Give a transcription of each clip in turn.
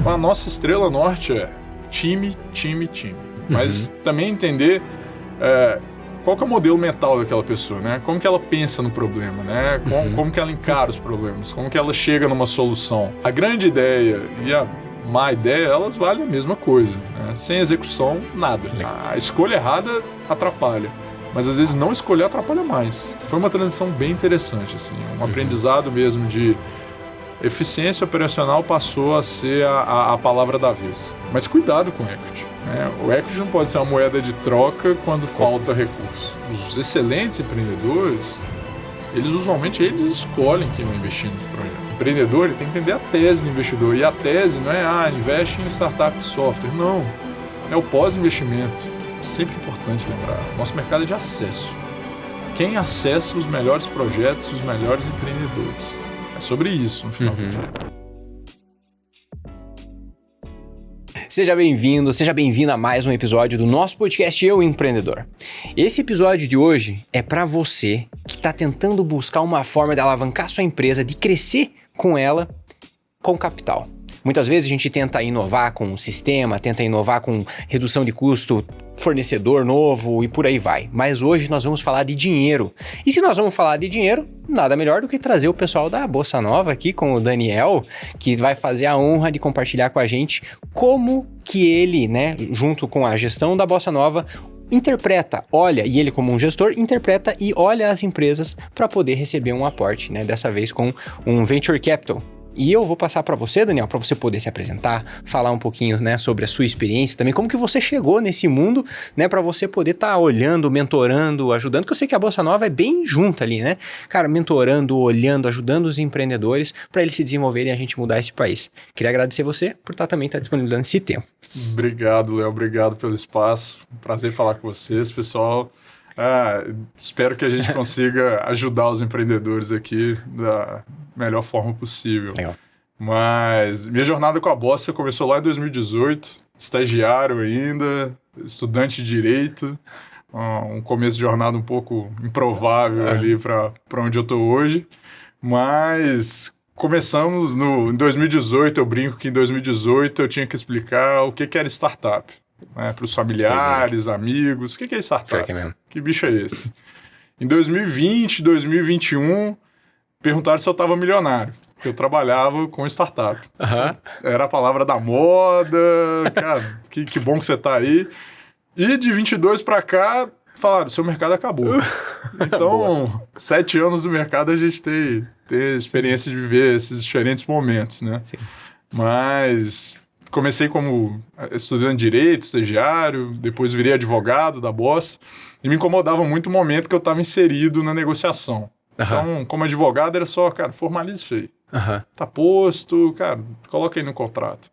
A nossa estrela norte é time. Mas também entender qual que é o modelo mental daquela pessoa, né? Como que ela pensa no problema, né? Como que ela encara os problemas, como que ela chega numa solução. A grande ideia e a má ideia, elas valem a mesma coisa, né? Sem execução, nada. A escolha errada atrapalha, mas às vezes não escolher atrapalha mais. Foi uma transição bem interessante, assim, um aprendizado mesmo de eficiência operacional passou a ser a palavra da vez. Mas cuidado com o equity, né? O equity não pode ser uma moeda de troca quando falta recurso. Os excelentes empreendedores, eles usualmente escolhem quem vai investir no projeto. O empreendedor ele tem que entender a tese do investidor. E a tese não é, investe em startup de software. Não, é o pós-investimento. Sempre importante lembrar, nosso mercado é de acesso. Quem acessa os melhores projetos, os melhores empreendedores. É sobre isso, no final do dia. Seja bem-vindo a mais um episódio do nosso podcast Eu Empreendedor. Esse episódio de hoje é para você que está tentando buscar uma forma de alavancar sua empresa, de crescer com ela com capital. Muitas vezes a gente tenta inovar com o sistema, tenta inovar com redução de custo, fornecedor novo e por aí vai. Mas hoje nós vamos falar de dinheiro. E se nós vamos falar de dinheiro, nada melhor do que trazer o pessoal da Bossa Nova aqui com o Daniel, que vai fazer a honra de compartilhar com a gente como que ele, né, junto com a gestão da Bossa Nova, olha, e ele como um gestor, interpreta e olha as empresas para poder receber um aporte, né, dessa vez com um Venture Capital. E eu vou passar para você, Daniel, para você poder se apresentar, falar um pouquinho, né, sobre a sua experiência também, como que você chegou nesse mundo, né, para você poder estar olhando, mentorando, ajudando, que eu sei que a Bossa Nova é bem junta ali, né? Cara, mentorando, olhando, ajudando os empreendedores para eles se desenvolverem e a gente mudar esse país. Queria agradecer você por também estar disponibilizando esse tempo. Obrigado, Léo, obrigado pelo espaço. Prazer falar com vocês, pessoal. Espero que a gente consiga ajudar os empreendedores aqui da melhor forma possível. Legal. Mas minha jornada com a Bossa começou lá em 2018, estagiário ainda, estudante de Direito, um começo de jornada um pouco improvável ali para onde eu estou hoje, mas começamos em 2018, eu brinco que em 2018 eu tinha que explicar o que era startup. Né, para os familiares, amigos, o que é startup? Que bicho é esse? Em 2020, 2021, perguntaram se eu estava milionário, porque eu trabalhava com startup. Era a palavra da moda, cara, que bom que você está aí. E de 22 para cá, falaram, seu mercado acabou. Então, 7 anos no mercado a gente tem experiência de viver esses diferentes momentos, né? Sim. Mas comecei como estudante de Direito, estagiário, depois virei advogado da Bossa e me incomodava muito o momento que eu estava inserido na negociação. Então, como advogado, era só, cara, formaliza isso aí. Tá posto, cara, coloca aí no contrato.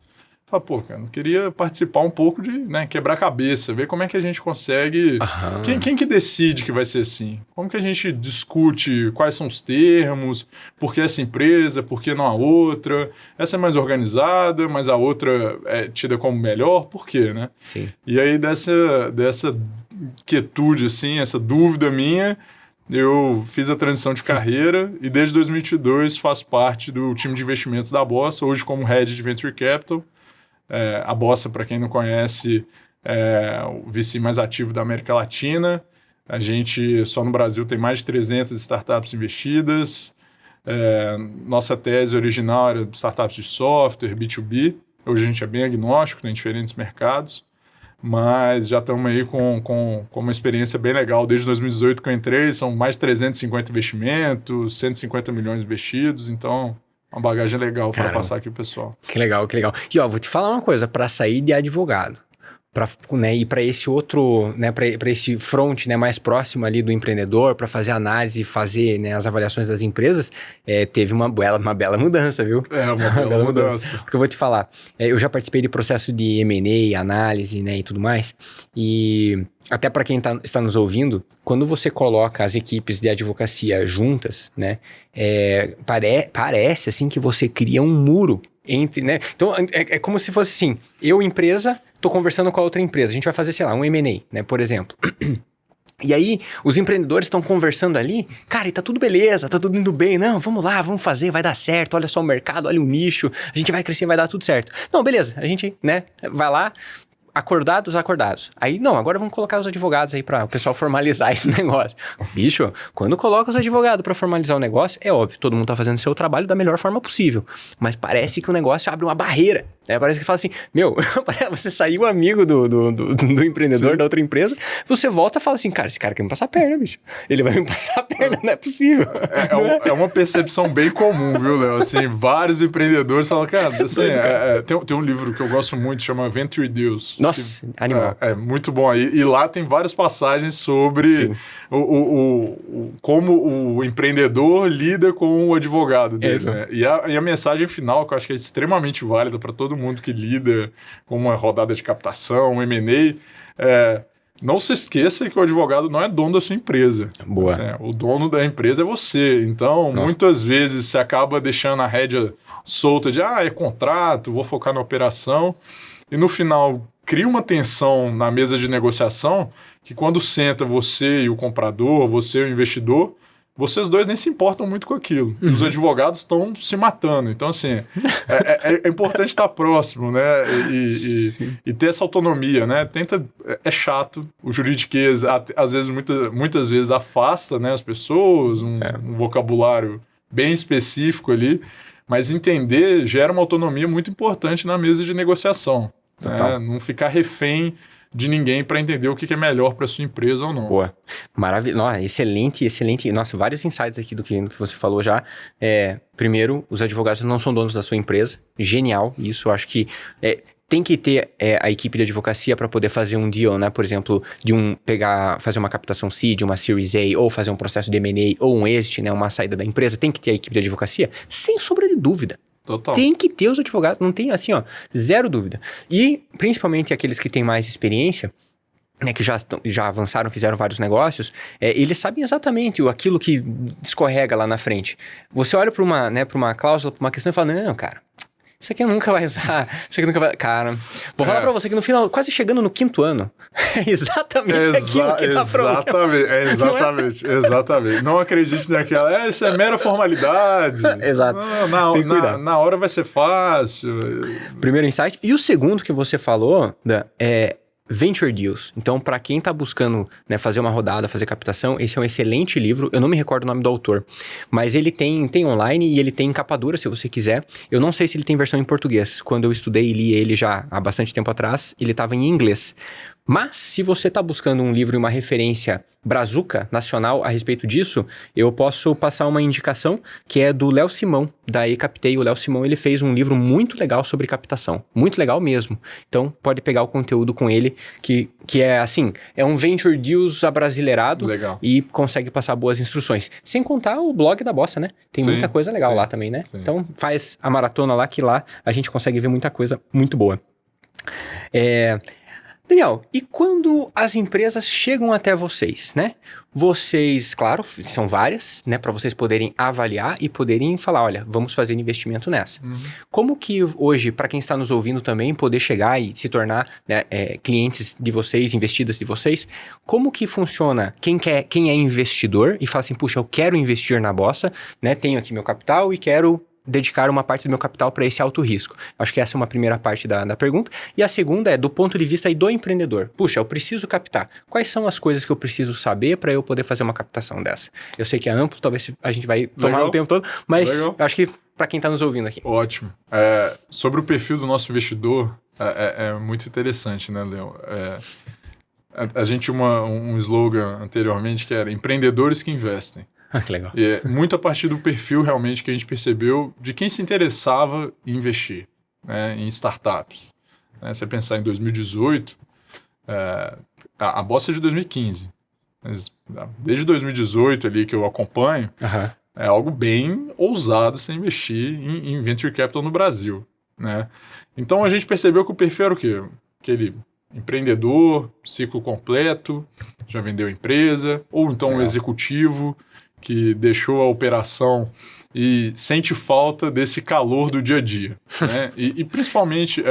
Fala, cara, eu queria participar um pouco de, né, quebrar a cabeça, ver como é que a gente consegue... Quem que decide que vai ser assim? Como que a gente discute quais são os termos, por que essa empresa, por que não a outra? Essa é mais organizada, mas a outra é tida como melhor, por quê, né? Sim. E aí dessa inquietude, assim, essa dúvida minha, eu fiz a transição de carreira e desde 2022 faço parte do time de investimentos da Bossa, hoje como Head de Venture Capital. A Bossa, para quem não conhece, é o VC mais ativo da América Latina. A gente, só no Brasil, tem mais de 300 startups investidas. Nossa tese original era startups de software, B2B. Hoje a gente é bem agnóstico, tem diferentes mercados. Mas já estamos aí com uma experiência bem legal. Desde 2018 que eu entrei, são mais de 350 investimentos, 150 milhões investidos. Então, uma bagagem legal para passar aqui pro pessoal. Que legal. E vou te falar uma coisa, para sair de advogado, para, né, ir para esse outro, né, para esse front, né, mais próximo ali do empreendedor, para fazer análise, fazer, né, as avaliações das empresas, teve uma bela mudança, viu? Uma bela mudança. Porque eu vou te falar, eu já participei de processo de M&A, análise, né, e tudo mais, e até para quem está nos ouvindo, quando você coloca as equipes de advocacia juntas, né, parece assim que você cria um muro entre, né? Então é como se fosse assim, eu empresa, tô conversando com a outra empresa, a gente vai fazer, sei lá, um M&A, né, por exemplo. E aí, os empreendedores estão conversando ali, cara, e tá tudo beleza, tá tudo indo bem, não, vamos lá, vamos fazer, vai dar certo, olha só o mercado, olha o nicho, a gente vai crescer, vai dar tudo certo. Não, beleza, a gente, né, vai lá, acordados. Aí, não, agora vamos colocar os advogados aí para o pessoal formalizar esse negócio. Bicho, quando coloca os advogados para formalizar o negócio, é óbvio, todo mundo tá fazendo o seu trabalho da melhor forma possível, mas parece que o negócio abre uma barreira, né? Parece que fala assim, meu, você saiu amigo do empreendedor, da outra empresa, você volta e fala assim, cara, esse cara quer me passar a perna, bicho. Ele vai me passar a perna, não é possível. É uma percepção bem comum, viu, Léo? Assim, vários empreendedores falam, cara, assim, tem um livro que eu gosto muito, chama Venture Deals. Nossa, animal. É muito bom aí. E lá tem várias passagens sobre como o empreendedor lida com o advogado dele, né? E a mensagem final, que eu acho que é extremamente válida para todo mundo que lida com uma rodada de captação, um M&A, não se esqueça que o advogado não é dono da sua empresa. Boa. Assim, o dono da empresa é você. Então, muitas vezes você acaba deixando a rédea solta de, é contrato, vou focar na operação. E no final, cria uma tensão na mesa de negociação que quando senta você e o comprador, você e o investidor, vocês dois nem se importam muito com aquilo. Uhum. Os advogados estão se matando. Então, assim, é importante estar próximo, né? E ter essa autonomia, né? É chato. O juridiquês, às vezes, muitas vezes, afasta, né, as pessoas, um vocabulário bem específico ali. Mas entender gera uma autonomia muito importante na mesa de negociação. Né? Não ficar refém de ninguém para entender o que é melhor para sua empresa ou não. Boa. Maravilha. Excelente. Nossa, vários insights aqui do que você falou já. Primeiro, os advogados não são donos da sua empresa. Genial. Isso eu acho que tem que ter a equipe de advocacia para poder fazer um deal, né? Por exemplo, fazer uma captação seed, uma Series A, ou fazer um processo de M&A, ou um exit, né? Uma saída da empresa. Tem que ter a equipe de advocacia, sem sombra de dúvida. Total. Tem que ter os advogados, não tem assim, zero dúvida. E, principalmente aqueles que têm mais experiência, né, que já avançaram, fizeram vários negócios, eles sabem exatamente aquilo que escorrega lá na frente. Você olha para uma cláusula, para uma questão e fala, não, cara, isso aqui eu nunca vai usar, isso aqui nunca vai... Cara, vou falar pra você que no final, quase chegando no 5º ano, é exatamente aquilo que tá problema. Exatamente. Não acredite naquela, isso é mera formalidade. Exato. Na hora vai ser fácil. Primeiro insight. E o segundo que você falou, Venture Deals. Então, para quem tá buscando, né, fazer uma rodada, fazer captação, esse é um excelente livro. Eu não me recordo o nome do autor, mas ele tem online e ele tem capa dura, se você quiser. Eu não sei se ele tem versão em português. Quando eu estudei e li ele já há bastante tempo atrás, ele estava em inglês. Mas, se você está buscando um livro e uma referência brazuca, nacional, a respeito disso, eu posso passar uma indicação que é do Léo Simão, da eCaptei. O Léo Simão, ele fez um livro muito legal sobre captação. Muito legal mesmo. Então, pode pegar o conteúdo com ele, que é assim, é um Venture Deals abrasileirado. Legal. E consegue passar boas instruções. Sem contar o blog da Bossa, né? Tem muita coisa legal lá também, né? Sim. Então, faz a maratona lá, que lá a gente consegue ver muita coisa muito boa. Daniel, e quando as empresas chegam até vocês, né? Vocês, claro, são várias, né? Para vocês poderem avaliar e poderem falar, olha, vamos fazer investimento nessa. Uhum. Como que hoje, para quem está nos ouvindo também, poder chegar e se tornar, né, clientes de vocês, investidas de vocês, como que funciona? Quem é investidor e fala assim, puxa, eu quero investir na Bossa, né? Tenho aqui meu capital e quero dedicar uma parte do meu capital para esse alto risco. Acho que essa é uma primeira parte da pergunta. E a segunda é do ponto de vista aí do empreendedor. Puxa, eu preciso captar. Quais são as coisas que eu preciso saber para eu poder fazer uma captação dessa? Eu sei que é amplo, talvez a gente vai tomar o tempo todo, mas acho que para quem está nos ouvindo aqui. Ótimo. Sobre o perfil do nosso investidor, é muito interessante, né, Léo? A gente tinha um slogan anteriormente que era empreendedores que investem. Que legal. E é muito a partir do perfil realmente que a gente percebeu de quem se interessava em investir, né, em startups. Você pensar em 2018, a Bossa é de 2015, mas desde 2018 ali que eu acompanho, é algo bem ousado você investir em Venture Capital no Brasil, né? Então a gente percebeu que o perfil era o quê? Aquele empreendedor, ciclo completo, já vendeu a empresa, ou então um executivo que deixou a operação e sente falta desse calor do dia a dia, né? E principalmente,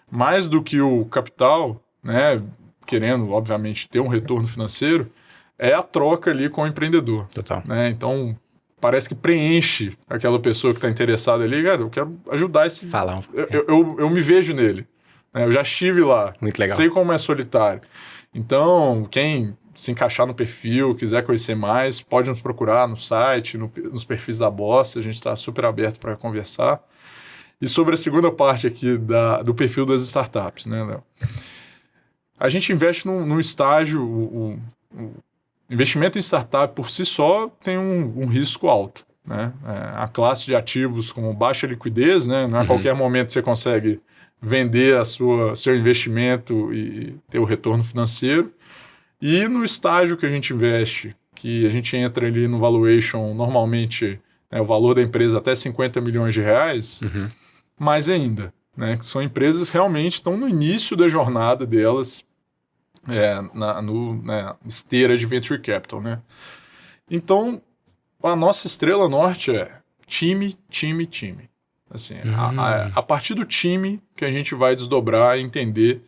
mais do que o capital, né, querendo, obviamente, ter um retorno financeiro, é a troca ali com o empreendedor. Total. Né? Então, parece que preenche aquela pessoa que está interessada ali. Cara, eu quero ajudar esse... Falar. Eu me vejo nele. Né? Eu já estive lá. Muito legal. Sei como é solitário. Então, quem se encaixar no perfil, quiser conhecer mais, pode nos procurar no site, nos perfis da Bossa. A gente está super aberto para conversar. E sobre a segunda parte aqui do perfil das startups, né, Léo? A gente investe num estágio... O investimento em startup por si só tem um risco alto. Né? A classe de ativos com baixa liquidez, né? Não é a qualquer momento você consegue vender seu investimento e ter o retorno financeiro. E no estágio que a gente investe, que a gente entra ali no valuation, normalmente o valor da empresa até 50 milhões de reais, mais ainda. Né? Que são empresas que realmente estão no início da jornada delas, na esteira de Venture Capital. Né? Então, a nossa estrela norte é time, time, time. Assim, a partir do time que a gente vai desdobrar e entender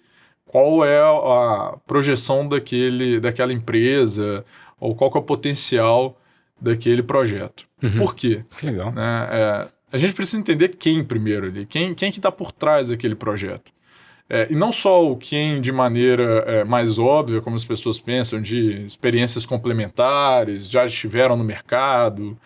qual é a projeção daquela empresa ou qual que é o potencial daquele projeto. Por quê? Que legal. Né? A gente precisa entender quem primeiro ali, quem que está por trás daquele projeto. E não só o quem de maneira mais óbvia, como as pessoas pensam, de experiências complementares, já estiveram no mercado,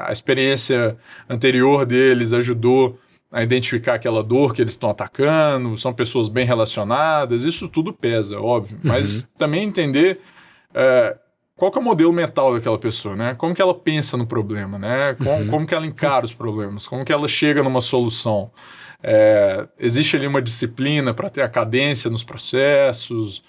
a experiência anterior deles ajudou a identificar aquela dor que eles estão atacando, são pessoas bem relacionadas, isso tudo pesa, óbvio. Mas também entender qual que é o modelo mental daquela pessoa, né? Como que ela pensa no problema, né? Como que ela encara os problemas, como que ela chega numa solução. Existe ali uma disciplina para ter a cadência nos processos,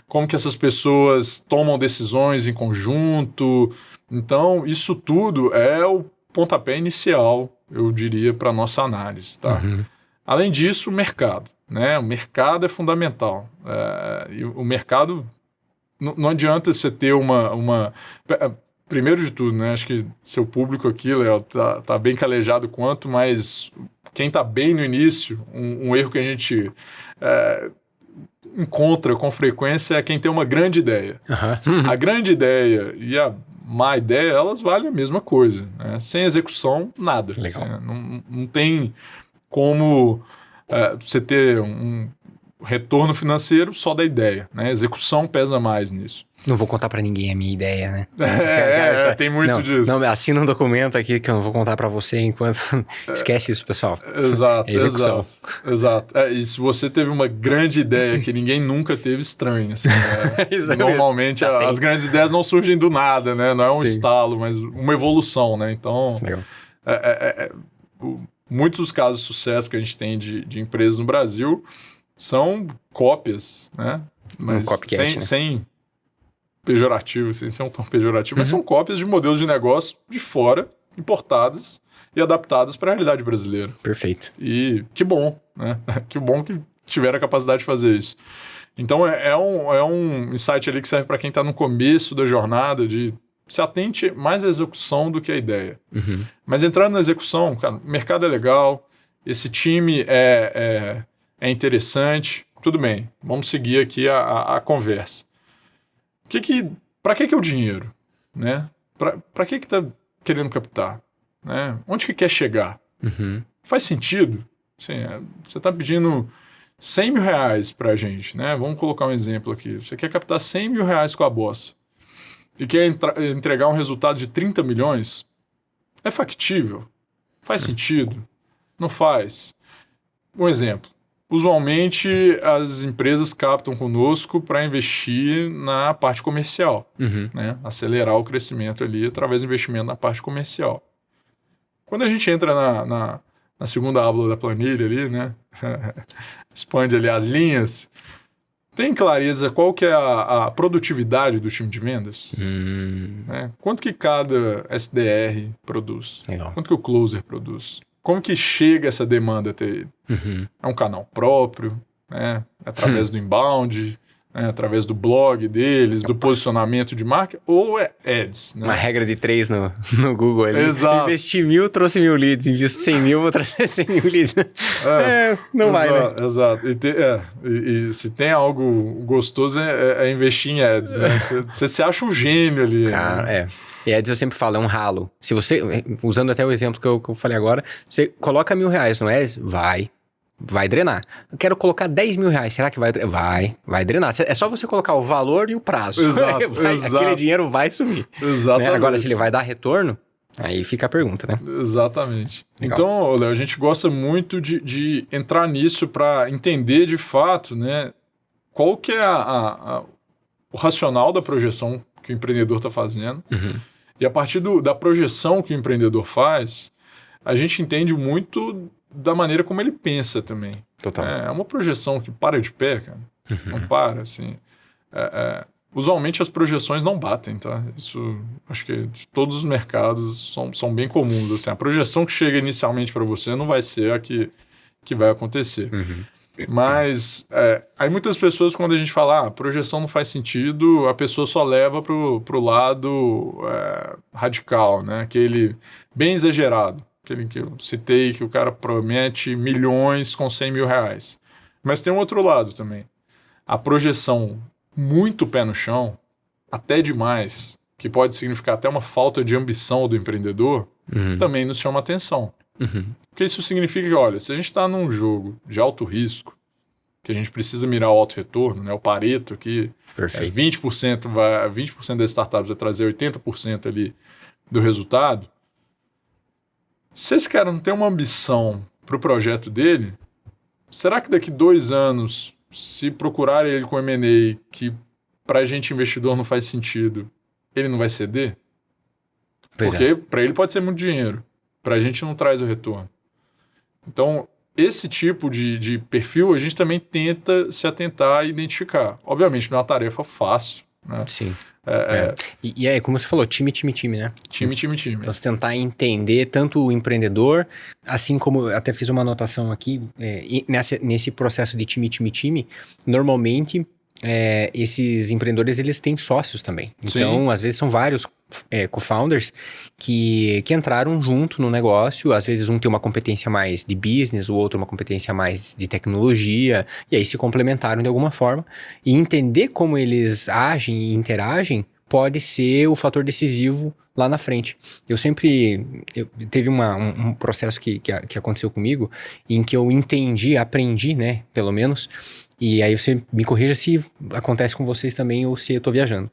como que essas pessoas tomam decisões em conjunto. Então, isso tudo é o pontapé inicial, eu diria, para a nossa análise. Tá? Além disso, o mercado. Né? O mercado é fundamental. E o mercado, não adianta você ter uma primeiro de tudo, né? Acho que seu público aqui, Léo, tá bem calejado quanto, mas quem tá bem no início, um erro que a gente encontra com frequência é quem tem uma grande ideia. A grande ideia e a má ideia, elas valem a mesma coisa. Né? Sem execução, nada. Legal. Assim, não tem como você ter um retorno financeiro só da ideia. Né? A execução pesa mais nisso. Não vou contar pra ninguém a minha ideia, né? Tem muito disso. Não, assina um documento aqui que eu não vou contar pra você enquanto... Esquece isso, pessoal. Exato, execução. Exato. E se você teve uma grande ideia que ninguém nunca teve, estranho. Assim, né? Normalmente as grandes ideias não surgem do nada, né? Não é um estalo, mas uma evolução, né? Então, muitos dos casos de sucesso que a gente tem de empresas no Brasil são cópias, né? Mas sem pejorativo, sem ser um tom pejorativo, mas são cópias de modelos de negócio de fora, importadas e adaptadas para a realidade brasileira. Perfeito. E que bom, né? Que bom que tiveram a capacidade de fazer isso. Então é um insight ali que serve para quem está no começo da jornada, de se atente mais à execução do que à ideia. Mas entrando na execução, cara, o mercado é legal, esse time é interessante, tudo bem, vamos seguir aqui a conversa. Para que é o dinheiro? Né? Para que está querendo captar? Né? Onde que quer chegar? Faz sentido? Assim, você está pedindo 100 mil reais para a gente. Né? Vamos colocar um exemplo aqui. Você quer captar 100 mil reais com a Bossa e quer entregar um resultado de 30 milhões? É factível? Faz sentido? Não faz. Um exemplo. Usualmente, as empresas captam conosco para investir na parte comercial, né? Acelerar o crescimento ali através do investimento na parte comercial. Quando a gente entra na segunda aba da planilha ali, né? Expande ali as linhas, tem clareza qual que é a produtividade do time de vendas? Né? Quanto que cada SDR produz? Legal. Quanto que o closer produz? Como que chega essa demanda até ele? É um canal próprio, né? Através do inbound, né, através do blog deles, do posicionamento de marca, ou é ads. Né? Uma regra de 3 no Google ali. Exato. Investi 1.000, trouxe 1.000 leads. Invisto 100 mil, vou trazer 100 mil leads. Não vai, né? Exato. E se tem algo gostoso é investir em ads, né? Você se acha um gênio ali. Cara, né? E ads eu sempre falo, é um ralo. Se você, usando até o exemplo que eu falei agora, você coloca R$1.000 no ads, vai drenar. Eu quero colocar R$10.000, será que vai drenar? Vai drenar. É só você colocar o valor e o prazo. Exato. Aquele dinheiro vai sumir. Exatamente. Né? Agora, se ele vai dar retorno, aí fica a pergunta, né? Exatamente. Legal. Então, Léo, a gente gosta muito de entrar nisso para entender de fato, né, qual que é o racional da projeção que o empreendedor está fazendo. E a partir da projeção que o empreendedor faz, a gente entende muito da maneira como ele pensa também. Total. É uma projeção que para de pé, cara. Não para, assim. Usualmente as projeções não batem, tá? Isso, acho que de todos os mercados são bem comuns. Assim, a projeção que chega inicialmente para você não vai ser a que vai acontecer. Mas aí muitas pessoas, quando a gente fala a projeção não faz sentido, a pessoa só leva pro lado radical, né? Aquele bem exagerado. Aquele que eu citei, que o cara promete milhões com R$100.000. Mas tem um outro lado também. A projeção muito pé no chão, até demais, que pode significar até uma falta de ambição do empreendedor, também nos chama atenção. Porque isso significa que, olha, se a gente está num jogo de alto risco, que a gente precisa mirar o alto retorno, né, o Pareto aqui, Perfeito. 20% das startups vai trazer 80% ali do resultado. Se esse cara não tem uma ambição para o projeto dele, será que daqui 2 anos, se procurar ele com M&A, que para a gente investidor não faz sentido, ele não vai ceder? Porque para ele pode ser muito dinheiro, para a gente não traz o retorno. Então, esse tipo de perfil a gente também tenta se atentar e identificar. Obviamente não é uma tarefa fácil, né? Sim. E é como você falou, time, né? Time. Então, você tentar entender tanto o empreendedor, assim como eu até fiz uma anotação aqui, nesse processo de time, normalmente esses empreendedores, eles têm sócios também. Então, Sim. às vezes são vários co-founders que entraram junto no negócio, às vezes um tem uma competência mais de business, o outro uma competência mais de tecnologia, e aí se complementaram de alguma forma, e entender como eles agem e interagem pode ser o fator decisivo lá na frente. Teve um processo que aconteceu comigo, em que eu aprendi, né, pelo menos, e aí você me corrija se acontece com vocês também ou se eu tô viajando.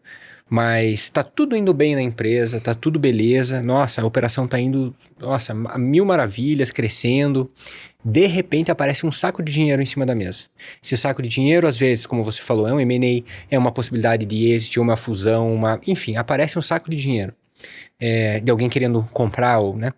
Mas tá tudo indo bem na empresa, tá tudo beleza, nossa, a operação tá indo, nossa, a mil maravilhas, crescendo. De repente aparece um saco de dinheiro em cima da mesa. Esse saco de dinheiro, às vezes, como você falou, é um M&A, é uma possibilidade de êxito, uma fusão, enfim, aparece um saco de dinheiro de alguém querendo comprar, ou, né?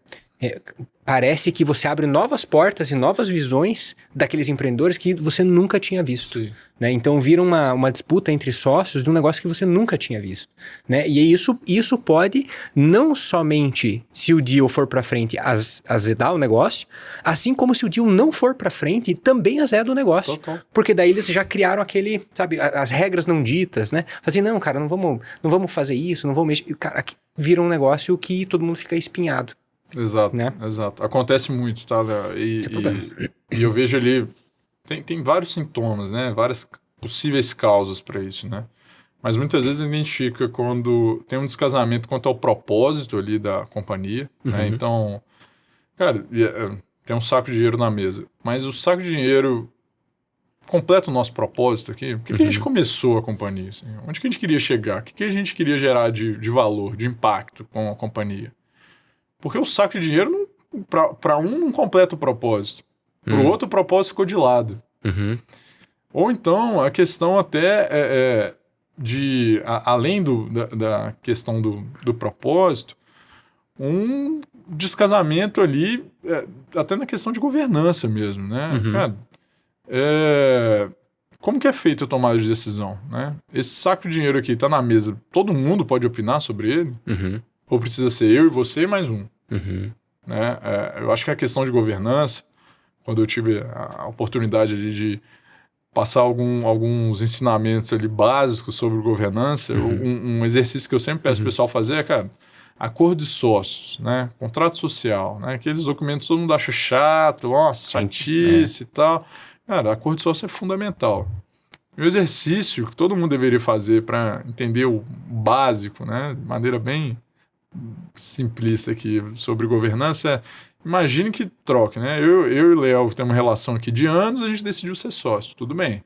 Parece que você abre novas portas e novas visões daqueles empreendedores que você nunca tinha visto. Né? Então vira uma disputa entre sócios de um negócio que você nunca tinha visto. Né? E isso pode não somente, se o deal for para frente, azedar o negócio, assim como se o deal não for para frente, também azeda o negócio. Total. Porque daí eles já criaram aquele, sabe, as regras não ditas, né? Assim, não, cara, não vamos fazer isso, não vamos mexer. E, cara, vira um negócio que todo mundo fica espinhado. Exato, né? Exato. Acontece muito, tá, Léo? E eu vejo ali, tem vários sintomas, né? Várias possíveis causas para isso, né? Mas muitas vezes a gente identifica quando tem um descasamento quanto ao propósito ali da companhia, né? Então, cara, tem um saco de dinheiro na mesa, mas o saco de dinheiro completa o nosso propósito aqui. Por que a gente começou a companhia? Assim? Onde que a gente queria chegar? O que a gente queria gerar de valor, de impacto com a companhia? Porque o saco de dinheiro, para um, não completa o propósito. Para o outro, o propósito ficou de lado. Ou então, a questão até além da questão do propósito, um descasamento ali, até na questão de governança mesmo, né? Cara, como que é feita a tomada de decisão, né? Esse saco de dinheiro aqui está na mesa, todo mundo pode opinar sobre ele? Ou precisa ser eu e você e mais um? Né? Eu acho que a questão de governança, quando eu tive a oportunidade ali de passar alguns ensinamentos ali básicos sobre governança. Um exercício que eu sempre peço o pessoal fazer é, cara, acordo de sócios, né? Contrato social, né? Aqueles documentos todo mundo acha chato, nossa, chatice e tal. Cara, acordo de sócio é fundamental. E o exercício que todo mundo deveria fazer para entender o básico, né? De maneira bem simplista aqui sobre governança é, imagine que troque, né? Eu e o Léo, que temos uma relação aqui de anos, a gente decidiu ser sócio, tudo bem.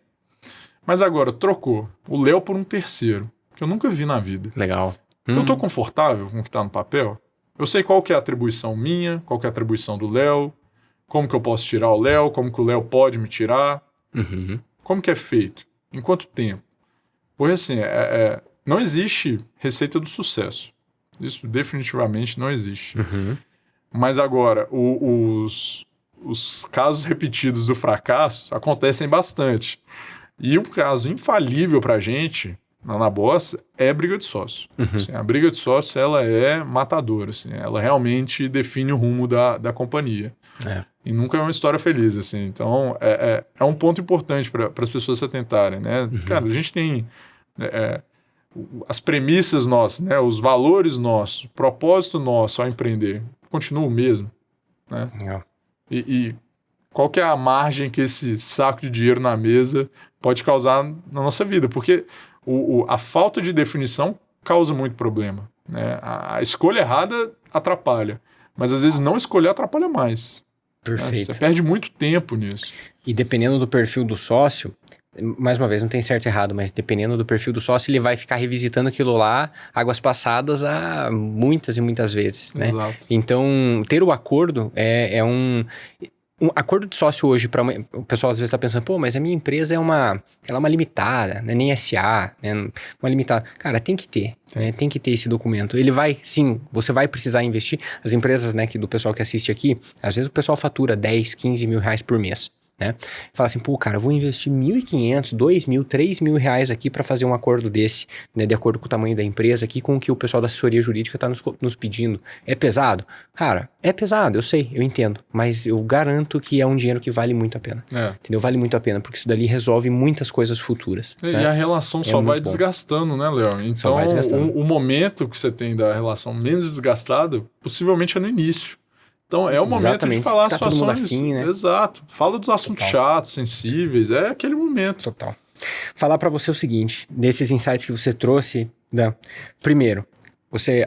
Mas agora trocou o Léo por um terceiro, que eu nunca vi na vida. Legal. Eu tô confortável com o que tá no papel? Eu sei qual que é a atribuição minha, qual que é a atribuição do Léo, como que eu posso tirar o Léo, como que o Léo pode me tirar, como que é feito, em quanto tempo. Porque assim, não existe receita do sucesso. Isso definitivamente não existe. Mas agora, os casos repetidos do fracasso acontecem bastante. E um caso infalível pra gente, na Bossa, é a briga de sócio. Assim, a briga de sócio, ela é matadora. Assim, ela realmente define o rumo da companhia. E nunca é uma história feliz. Assim. Então, é um ponto importante para as pessoas se atentarem. Né? Cara, a gente tem... as premissas nossas, né? Os valores nossos, o propósito nosso ao empreender continua o mesmo, né? E qual que é a margem que esse saco de dinheiro na mesa pode causar na nossa vida? Porque a falta de definição causa muito problema, né? A escolha errada atrapalha, mas às vezes não escolher atrapalha mais. Perfeito. Né? Você perde muito tempo nisso. E dependendo do perfil do sócio, mais uma vez, não tem certo e errado, mas dependendo do perfil do sócio, ele vai ficar revisitando aquilo lá, águas passadas, há muitas e muitas vezes, né? Exato. Então, ter o acordo é um acordo de sócio hoje, o pessoal às vezes está pensando, pô, mas a minha empresa ela é uma limitada, né? Nem SA, né? Uma limitada. Cara, tem que ter, né? Tem que ter esse documento. Ele vai, sim, você vai precisar investir. As empresas, né, do pessoal que assiste aqui, às vezes o pessoal fatura 10, 15 mil reais por mês. Né? Fala assim, pô, cara, eu vou investir 1.500, 2.000, 3.000 reais aqui para fazer um acordo desse, né, de acordo com o tamanho da empresa aqui, com o que o pessoal da assessoria jurídica está nos pedindo. É pesado? Cara, é pesado, eu sei, eu entendo, mas eu garanto que é um dinheiro que vale muito a pena. Entendeu? Vale muito a pena, porque isso dali resolve muitas coisas futuras. E né? a relação só vai desgastando, né, Léo? Então, o momento que você tem da relação menos desgastada, possivelmente é no início. Então, é o momento de falar as situações... Afim, né? Exato. Fala dos assuntos chatos, sensíveis. É aquele momento. Total. Falar para você o seguinte, desses insights que você trouxe, Dan. Primeiro,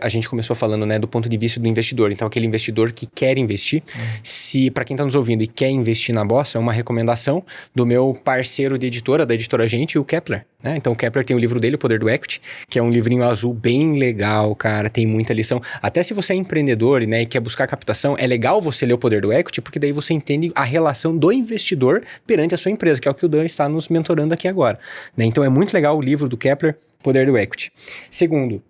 a gente começou falando, né, do ponto de vista do investidor. Então, aquele investidor que quer investir. Se, para quem está nos ouvindo e quer investir na Bossa, é uma recomendação do meu parceiro de editora, da editora Gente, o Kepler. Né? Então, o Kepler tem o livro dele, O Poder do Equity, que é um livrinho azul bem legal, cara. Tem muita lição. Até se você é empreendedor, né, e quer buscar captação, é legal você ler O Poder do Equity, porque daí você entende a relação do investidor perante a sua empresa, que é o que o Dan está nos mentorando aqui agora. Né? Então, é muito legal o livro do Kepler, Poder do Equity. Segundo,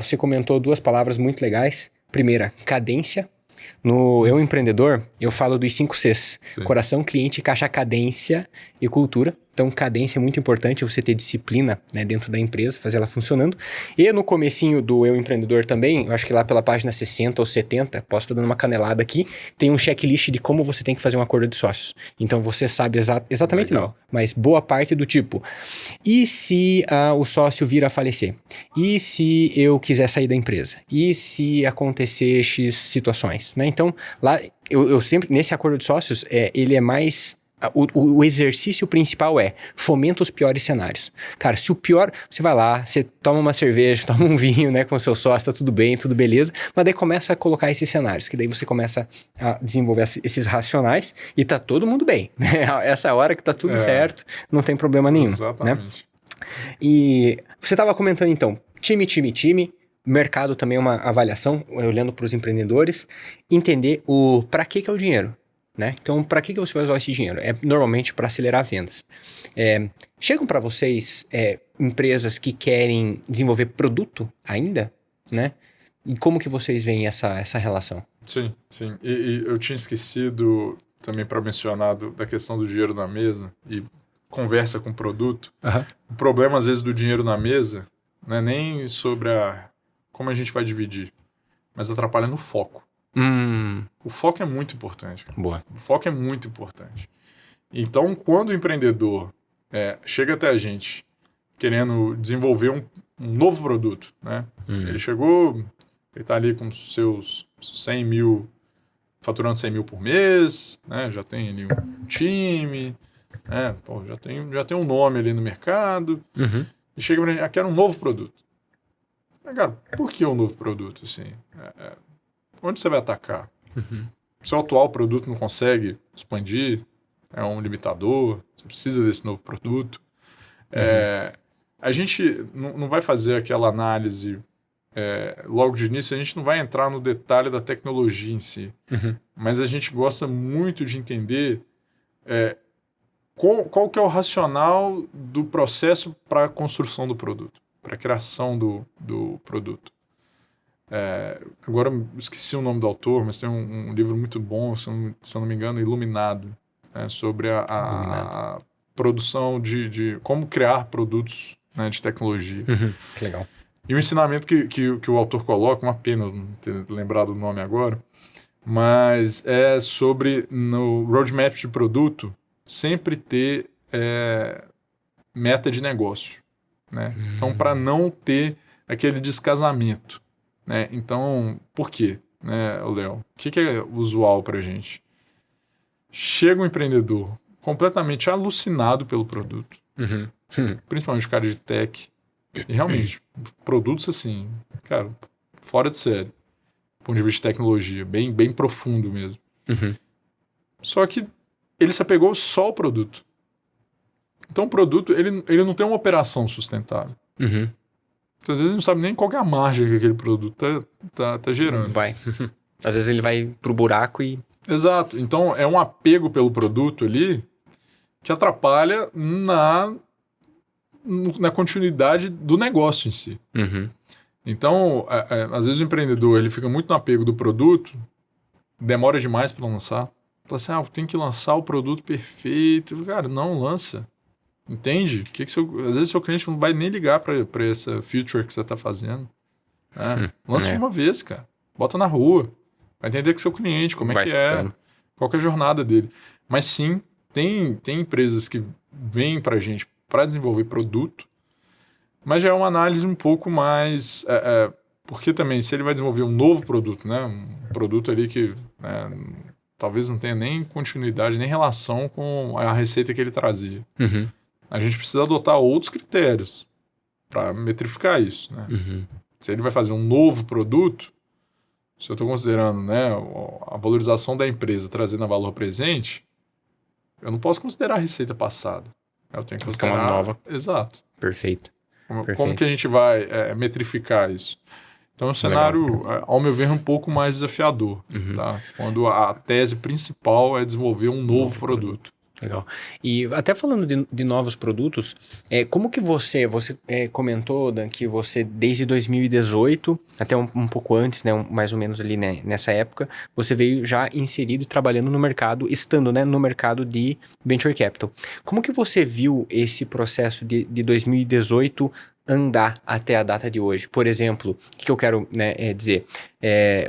você comentou duas palavras muito legais. Primeira, cadência. No Eu Empreendedor, eu falo dos 5 Cs. Sim. Coração, cliente, caixa, cadência e cultura. Então, cadência é muito importante, você ter disciplina, né, dentro da empresa, fazer ela funcionando. E no comecinho do Eu Empreendedor também, eu acho que lá pela página 60 ou 70, posso estar dando uma canelada aqui, tem um checklist de como você tem que fazer um acordo de sócios. Então, você sabe exatamente Legal. Não, mas boa parte do tipo, e se o sócio vir a falecer? E se eu quiser sair da empresa? E se acontecer X situações? Né? Então, lá, eu sempre, nesse acordo de sócios, ele é mais... O exercício principal fomenta os piores cenários. Cara, se o pior... Você vai lá, você toma uma cerveja, toma um vinho, né, com o seu sócio, tá tudo bem, tudo beleza, mas daí começa a colocar esses cenários, que daí você começa a desenvolver esses racionais e tá todo mundo bem. Né? Essa hora que tá tudo certo, não tem problema nenhum. Exatamente. Né? E você tava comentando então, time, mercado também é uma avaliação, olhando para os empreendedores, entender para que é o dinheiro. Né? Então, para que você vai usar esse dinheiro? É normalmente para acelerar vendas. Chegam para vocês empresas que querem desenvolver produto ainda, né? E como que vocês veem essa relação? Sim. E eu tinha esquecido também para mencionar da questão do dinheiro na mesa e conversa com o produto. O problema, às vezes, do dinheiro na mesa não é nem sobre como a gente vai dividir, mas atrapalha no foco. O foco é muito importante. Cara. Boa. O foco é muito importante. Então, quando o empreendedor chega até a gente querendo desenvolver um novo produto, né? Ele chegou, ele está ali com seus 100 mil, faturando 100 mil por mês, né? Já tem ali um time, né? Pô, já tem um nome ali no mercado, e chega pra gente, quero um novo produto. Cara, por que um novo produto, assim? Onde você vai atacar? Seu atual produto não consegue expandir, é um limitador, você precisa desse novo produto. A gente não vai fazer aquela análise logo de início, a gente não vai entrar no detalhe da tecnologia em si, mas a gente gosta muito de entender qual que é o racional do processo para a construção do produto, para a criação do produto. Agora eu esqueci o nome do autor, mas tem um livro muito bom, se eu não me engano, Iluminado, sobre a produção de como criar produtos, né, de tecnologia. Que legal. E o ensinamento que o autor coloca, uma pena não ter lembrado o nome agora, mas é sobre, no roadmap de produto, sempre ter meta de negócio, né? Então, para não ter aquele descasamento, né? Então, por quê, né, Léo? O que é usual para a gente? Chega um empreendedor completamente alucinado pelo produto, principalmente o cara de tech, e realmente, produtos assim, cara, fora de série, do ponto de vista de tecnologia, bem, bem profundo mesmo. Só que ele se apegou só ao produto. Então o produto, ele não tem uma operação sustentável. Então, às vezes ele não sabe nem qual que é a margem que aquele produto tá gerando. Vai. Às vezes ele vai pro buraco e... Exato. Então é um apego pelo produto ali que atrapalha na continuidade do negócio em si. Então, às vezes o empreendedor ele fica muito no apego do produto, demora demais para lançar. Fala assim, tem que lançar o produto perfeito. Cara, não lança. Entende? Às vezes seu cliente não vai nem ligar para essa feature que você está fazendo. Lança de uma vez, cara. Bota na rua. Vai entender com o seu cliente, como é que escutando. Qual que é a jornada dele. Mas sim, tem empresas que vêm para a gente para desenvolver produto, mas já é uma análise um pouco mais... porque também, se ele vai desenvolver um novo produto, né, um produto ali que talvez não tenha nem continuidade, nem relação com a receita que ele trazia, a gente precisa adotar outros critérios para metrificar isso. Né? Se ele vai fazer um novo produto, se eu estou considerando, né, a valorização da empresa trazendo a valor presente, eu não posso considerar a receita passada. Eu tenho que considerar... uma nova. Exato. Perfeito. Como que a gente vai metrificar isso? Então é um cenário, ao meu ver, um pouco mais desafiador. Tá? Quando a tese principal é desenvolver um novo produto. Legal. E até falando de novos produtos, como que você comentou, Dan, que você desde 2018, até um pouco antes, né, mais ou menos ali, né, nessa época, você veio já inserido e trabalhando no mercado, estando, né, no mercado de Venture Capital. Como que você viu esse processo de 2018 andar até a data de hoje? Por exemplo, o que eu quero, né, dizer?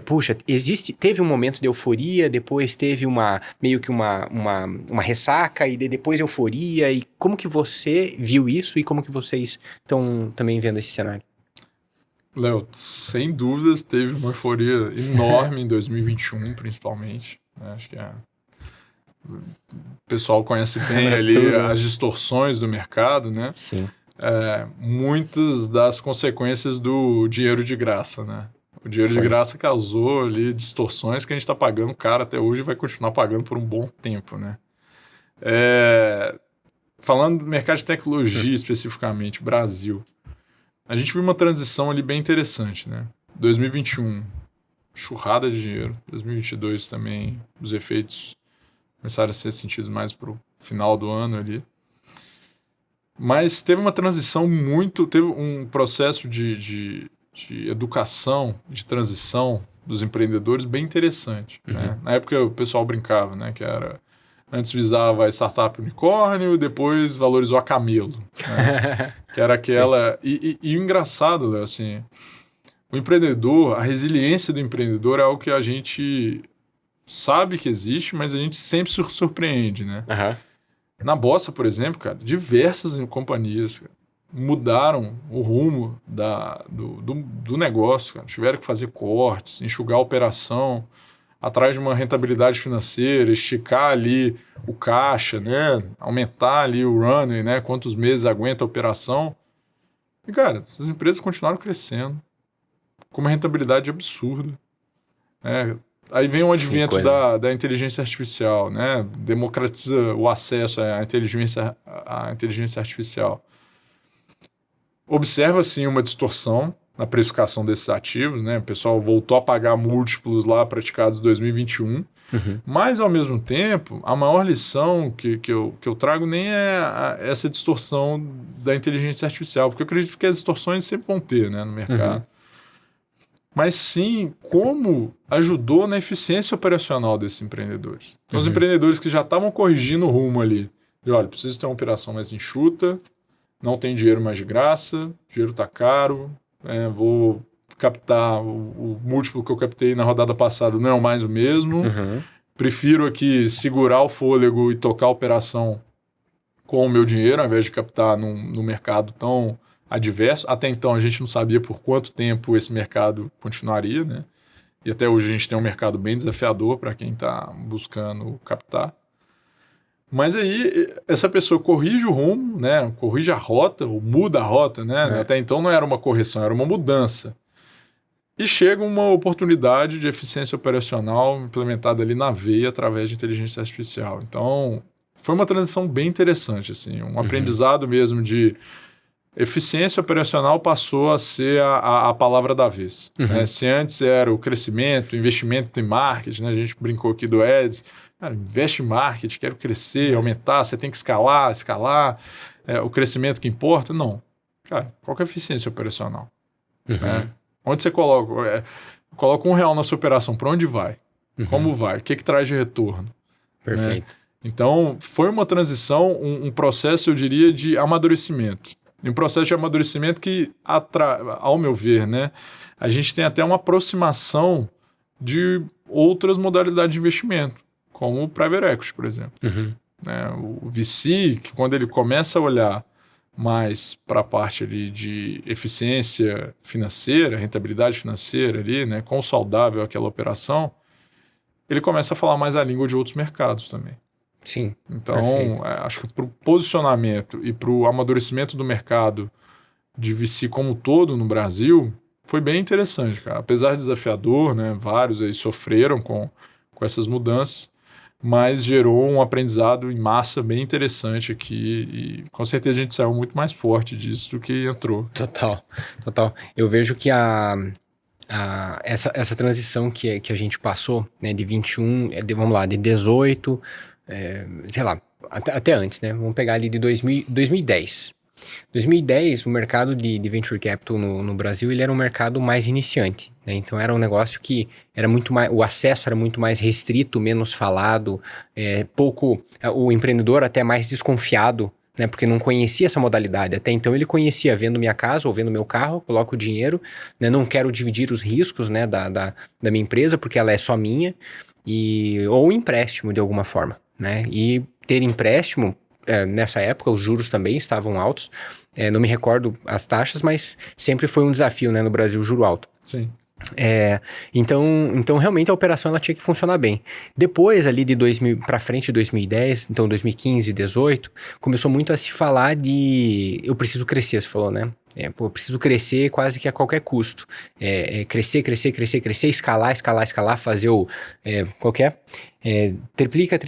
Puxa, teve um momento de euforia, depois teve meio que uma ressaca e depois euforia, e como que você viu isso e como que vocês estão também vendo esse cenário? Léo, sem dúvidas teve uma euforia enorme em 2021, principalmente. Acho que o pessoal conhece bem ali as distorções do mercado, né? Sim. Muitas das consequências do dinheiro de graça, né? O dinheiro de graça causou ali distorções que a gente está pagando caro até hoje e vai continuar pagando por um bom tempo, né? Falando do mercado de tecnologia especificamente, Brasil, a gente viu uma transição ali bem interessante, né? 2021, churrada de dinheiro. 2022 também, os efeitos começaram a ser sentidos mais para o final do ano ali. Mas teve uma transição teve um processo de educação, de transição dos empreendedores bem interessante. Né? Na época o pessoal brincava, né? Que era, antes visava a startup unicórnio, depois valorizou a camelo. Né? Que era aquela... E o engraçado, Léo, assim, o empreendedor, a resiliência do empreendedor é algo que a gente sabe que existe, mas a gente sempre se surpreende, né? Na Bossa, por exemplo, cara, diversas companhias, cara, mudaram o rumo do negócio, cara. Tiveram que fazer cortes, enxugar a operação, atrás de uma rentabilidade financeira, esticar ali o caixa, né? Aumentar ali o running, né? Quantos meses aguenta a operação. E, cara, essas empresas continuaram crescendo com uma rentabilidade absurda, né? Aí vem o advento da inteligência artificial, né? Democratiza o acesso à inteligência artificial. Observa-se uma distorção na precificação desses ativos, né? O pessoal voltou a pagar múltiplos lá praticados em 2021, mas, ao mesmo tempo, a maior lição que eu trago nem é essa distorção da inteligência artificial, porque eu acredito que as distorções sempre vão ter, né, no mercado. Mas sim como ajudou na eficiência operacional desses empreendedores. Então, os empreendedores que já estavam corrigindo o rumo ali, de olha, preciso ter uma operação mais enxuta, não tem dinheiro mais de graça, dinheiro está caro, vou captar o múltiplo que eu captei na rodada passada não é mais o mesmo, prefiro aqui segurar o fôlego e tocar a operação com o meu dinheiro, ao invés de captar no mercado tão adverso. Até então a gente não sabia por quanto tempo esse mercado continuaria, né? E até hoje a gente tem um mercado bem desafiador para quem está buscando captar. Mas aí essa pessoa corrige o rumo, né? Corrige a rota, ou muda a rota, né? Até então não era uma correção, era uma mudança. E chega uma oportunidade de eficiência operacional implementada ali na veia através de inteligência artificial. Então, foi uma transição bem interessante, assim, um aprendizado mesmo de eficiência operacional passou a ser a palavra da vez. Né? Se antes era o crescimento, investimento em marketing, né? A gente brincou aqui do Eds, cara, investe em marketing, quero crescer, aumentar, você tem que escalar, o crescimento que importa. Não. Cara, qual que é a eficiência operacional? Né? Onde você coloca R$1 na sua operação, para onde vai? Como vai? O que traz de retorno? Perfeito. Né? Então, foi uma transição, um processo, eu diria, de amadurecimento. E um processo de amadurecimento que, ao meu ver, né, a gente tem até uma aproximação de outras modalidades de investimento, como o Private Equity, por exemplo. Né, o VC, que quando ele começa a olhar mais para a parte ali de eficiência financeira, rentabilidade financeira ali, né, quão saudável aquela operação, ele começa a falar mais a língua de outros mercados também. Sim. Então, acho que para o posicionamento e para o amadurecimento do mercado de VC como um todo no Brasil, foi bem interessante, cara. Apesar de desafiador, né, vários aí sofreram com essas mudanças, mas gerou um aprendizado em massa bem interessante aqui e com certeza a gente saiu muito mais forte disso do que entrou. Total. Eu vejo que essa transição que a gente passou, né, de 21, de 18... sei lá, até antes, né? Vamos pegar ali de 2010. 2010, o mercado de Venture Capital no Brasil, ele era um mercado mais iniciante, né? Então era um negócio que era muito mais, o acesso era muito mais restrito, menos falado, o empreendedor até mais desconfiado, né? Porque não conhecia essa modalidade. Até então ele conhecia, vendo minha casa ou vendo meu carro, coloco o dinheiro, né? Não quero dividir os riscos, né, da minha empresa, porque ela é só minha, ou empréstimo de alguma forma. Né? E ter empréstimo, nessa época os juros também estavam altos, não me recordo as taxas, mas sempre foi um desafio, né, no Brasil, o juro alto. Sim. Então realmente a operação ela tinha que funcionar bem. Depois ali de 2000 para frente de 2010, então 2015, 2018, começou muito a se falar de eu preciso crescer, você falou, né? Eu preciso crescer quase que a qualquer custo. Crescer, escalar, fazer o... qual que é? Triplica,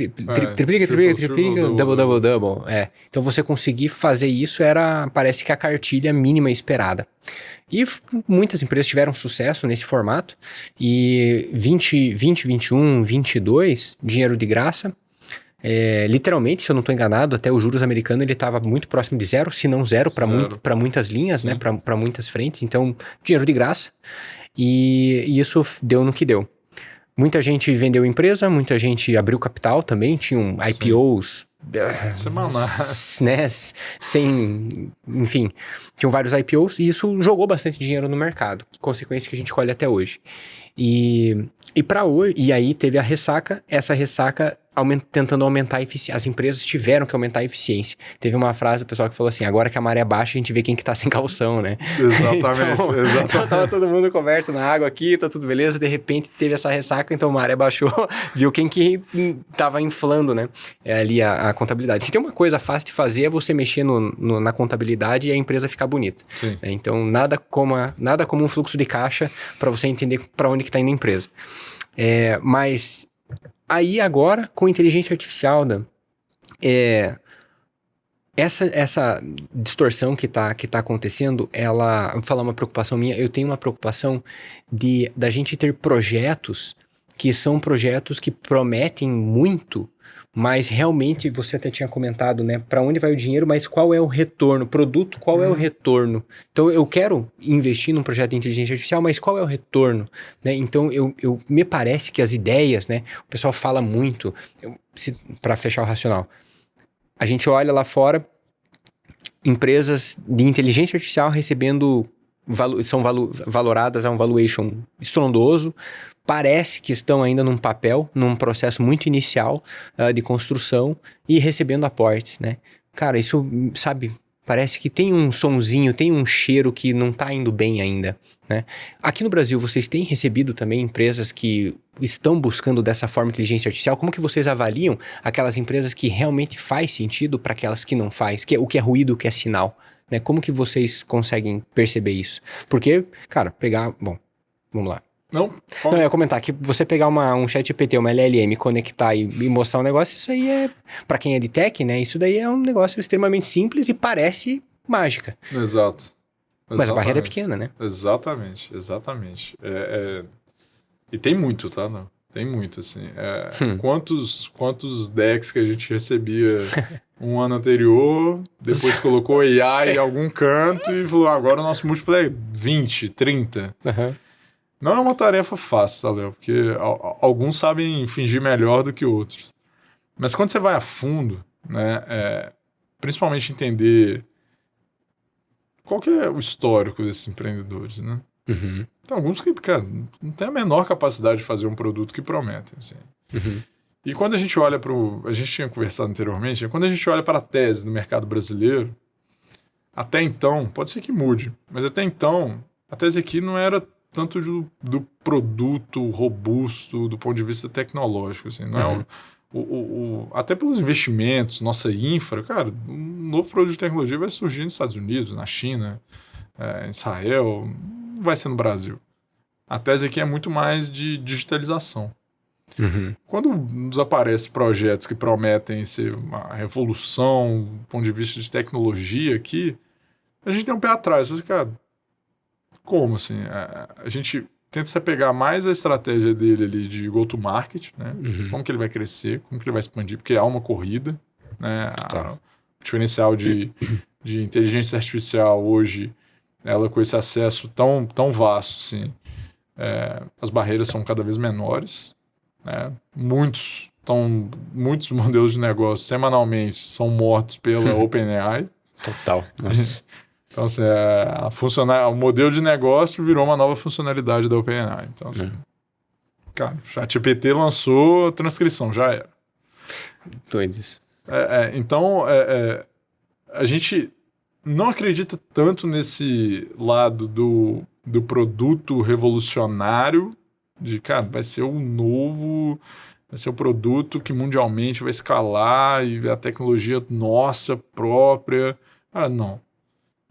double. Então você conseguir fazer isso parece que a cartilha mínima esperada. E muitas empresas tiveram sucesso nesse formato. E 2021, 22, dinheiro de graça. Literalmente, se eu não estou enganado, até o juros americano ele estava muito próximo de zero, se não zero para muitas linhas, né, para muitas frentes. Então, dinheiro de graça. E isso deu no que deu. Muita gente vendeu empresa, muita gente abriu capital também, tinham IPOs... semanais. Né, enfim, tinham vários IPOs e isso jogou bastante dinheiro no mercado, consequência que a gente colhe até hoje. E para hoje, e aí teve a ressaca, essa ressaca tentando aumentar a eficiência. As empresas tiveram que aumentar a eficiência. Teve uma frase do pessoal que falou assim, agora que a maré baixa, a gente vê quem que tá sem calção, né? Exatamente, exatamente. Então tava todo mundo coberto na água aqui, tá tudo beleza, de repente teve essa ressaca, então a maré baixou, viu quem que tava inflando, né? Ali a contabilidade. Se tem uma coisa fácil de fazer, é você mexer na contabilidade e a empresa ficar bonita. Sim. Então, nada como um fluxo de caixa para você entender para onde que tá indo a empresa. Mas aí agora, com inteligência artificial, essa distorção que tá acontecendo, vou falar uma preocupação minha, eu tenho uma preocupação da gente ter projetos que são projetos que prometem muito, mas realmente você até tinha comentado, né, para onde vai o dinheiro, mas qual é o retorno? Produto, qual é o retorno? Então eu quero investir num projeto de inteligência artificial, mas qual é o retorno? Né? Então me parece que as ideias, né, o pessoal fala muito, para fechar o racional, a gente olha lá fora, empresas de inteligência artificial recebendo, são valoradas a um valuation estrondoso, parece que estão ainda num papel, num processo muito inicial de construção e recebendo aportes, né? Cara, isso, sabe, parece que tem um sonzinho, tem um cheiro que não tá indo bem ainda, né? Aqui no Brasil, vocês têm recebido também empresas que estão buscando dessa forma inteligência artificial? Como que vocês avaliam aquelas empresas que realmente faz sentido para aquelas que não faz? O que é ruído, o que é sinal? Né? Como que vocês conseguem perceber isso? Porque, cara, bom, vamos lá. Não, eu ia comentar que você pegar um ChatGPT, uma LLM, conectar e mostrar um negócio, isso aí pra quem é de tech, né? Isso daí é um negócio extremamente simples e parece mágica. Exato. Mas a barreira é pequena, né? Exatamente. E tem muito, tá? Não? Tem muito, assim. Quantos decks que a gente recebia um ano anterior, depois colocou AI em algum canto e falou, agora o nosso múltiplo é 20, 30. Uhum. Não é uma tarefa fácil, tá, Léo? Porque alguns sabem fingir melhor do que outros. Mas quando você vai a fundo, né, principalmente entender qual que é o histórico desses empreendedores, né? Uhum. Tem alguns que, cara, não tem a menor capacidade de fazer um produto que prometem, assim. Uhum. E quando a gente olha a gente tinha conversado anteriormente, quando a gente olha para a tese no mercado brasileiro, até então, pode ser que mude, mas até então, a tese aqui não era tanto do produto robusto do ponto de vista tecnológico, assim, não é até pelos investimentos, nossa infra, cara, um novo produto de tecnologia vai surgir nos Estados Unidos, na China, em Israel, não vai ser no Brasil. A tese aqui é muito mais de digitalização. Uhum. Quando nos aparecem projetos que prometem ser uma revolução do ponto de vista de tecnologia aqui, a gente tem um pé atrás, cara, como assim? A gente tenta se apegar mais à estratégia dele ali de go-to-market, né? Uhum. Como que ele vai crescer, como que ele vai expandir, porque há uma corrida, né? O diferencial de inteligência artificial hoje, ela com esse acesso tão vasto, assim, as barreiras são cada vez menores, né? Muitos modelos de negócio semanalmente são mortos pela OpenAI. Total. Nossa. Então, assim, o modelo de negócio virou uma nova funcionalidade da OpenAI. Então, assim, cara, o ChatGPT lançou a transcrição, já era. Doido isso. Então, a gente não acredita tanto nesse lado do produto revolucionário, de, cara, vai ser o produto que mundialmente vai escalar e a tecnologia nossa própria. Cara, não.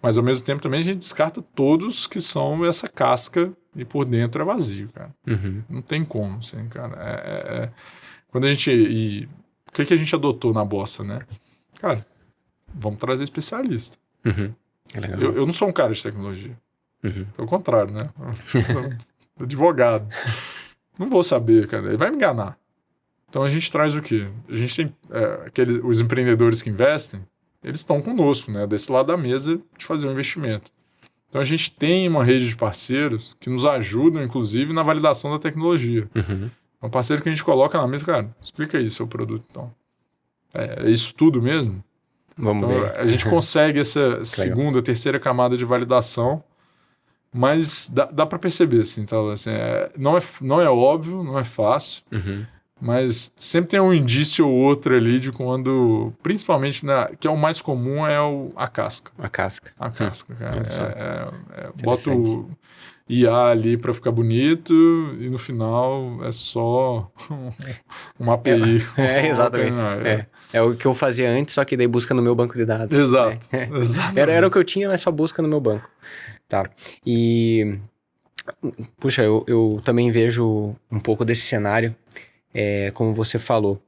Mas, ao mesmo tempo, também a gente descarta todos que são essa casca e por dentro é vazio, cara. Uhum. Não tem como, assim, cara. Quando a gente... o que a gente adotou na bossa, né? Cara, vamos trazer especialista. Uhum. É legal. Eu não sou um cara de tecnologia. Uhum. Pelo contrário, né? Advogado. Não vou saber, cara. Ele vai me enganar. Então, a gente traz o quê? A gente tem os empreendedores que investem, eles estão conosco, né? Desse lado da mesa de fazer um investimento. Então a gente tem uma rede de parceiros que nos ajudam, inclusive, na validação da tecnologia. Uhum. É um parceiro que a gente coloca na mesa, cara, explica aí seu produto, então. É isso tudo mesmo? Vamos então, ver. A gente consegue essa segunda, terceira camada de validação, mas dá para perceber, assim, então, assim, não é óbvio, não é fácil, Mas sempre tem um indício ou outro ali de quando, principalmente, que é o mais comum, é a casca. A casca. A casca, cara. Bota o IA ali para ficar bonito e no final é só uma API. Exatamente. É o que eu fazia antes, só que daí busca no meu banco de dados. Exato. Era o que eu tinha, mas só busca no meu banco. Tá. E... Puxa, eu também vejo um pouco desse cenário, como você falou.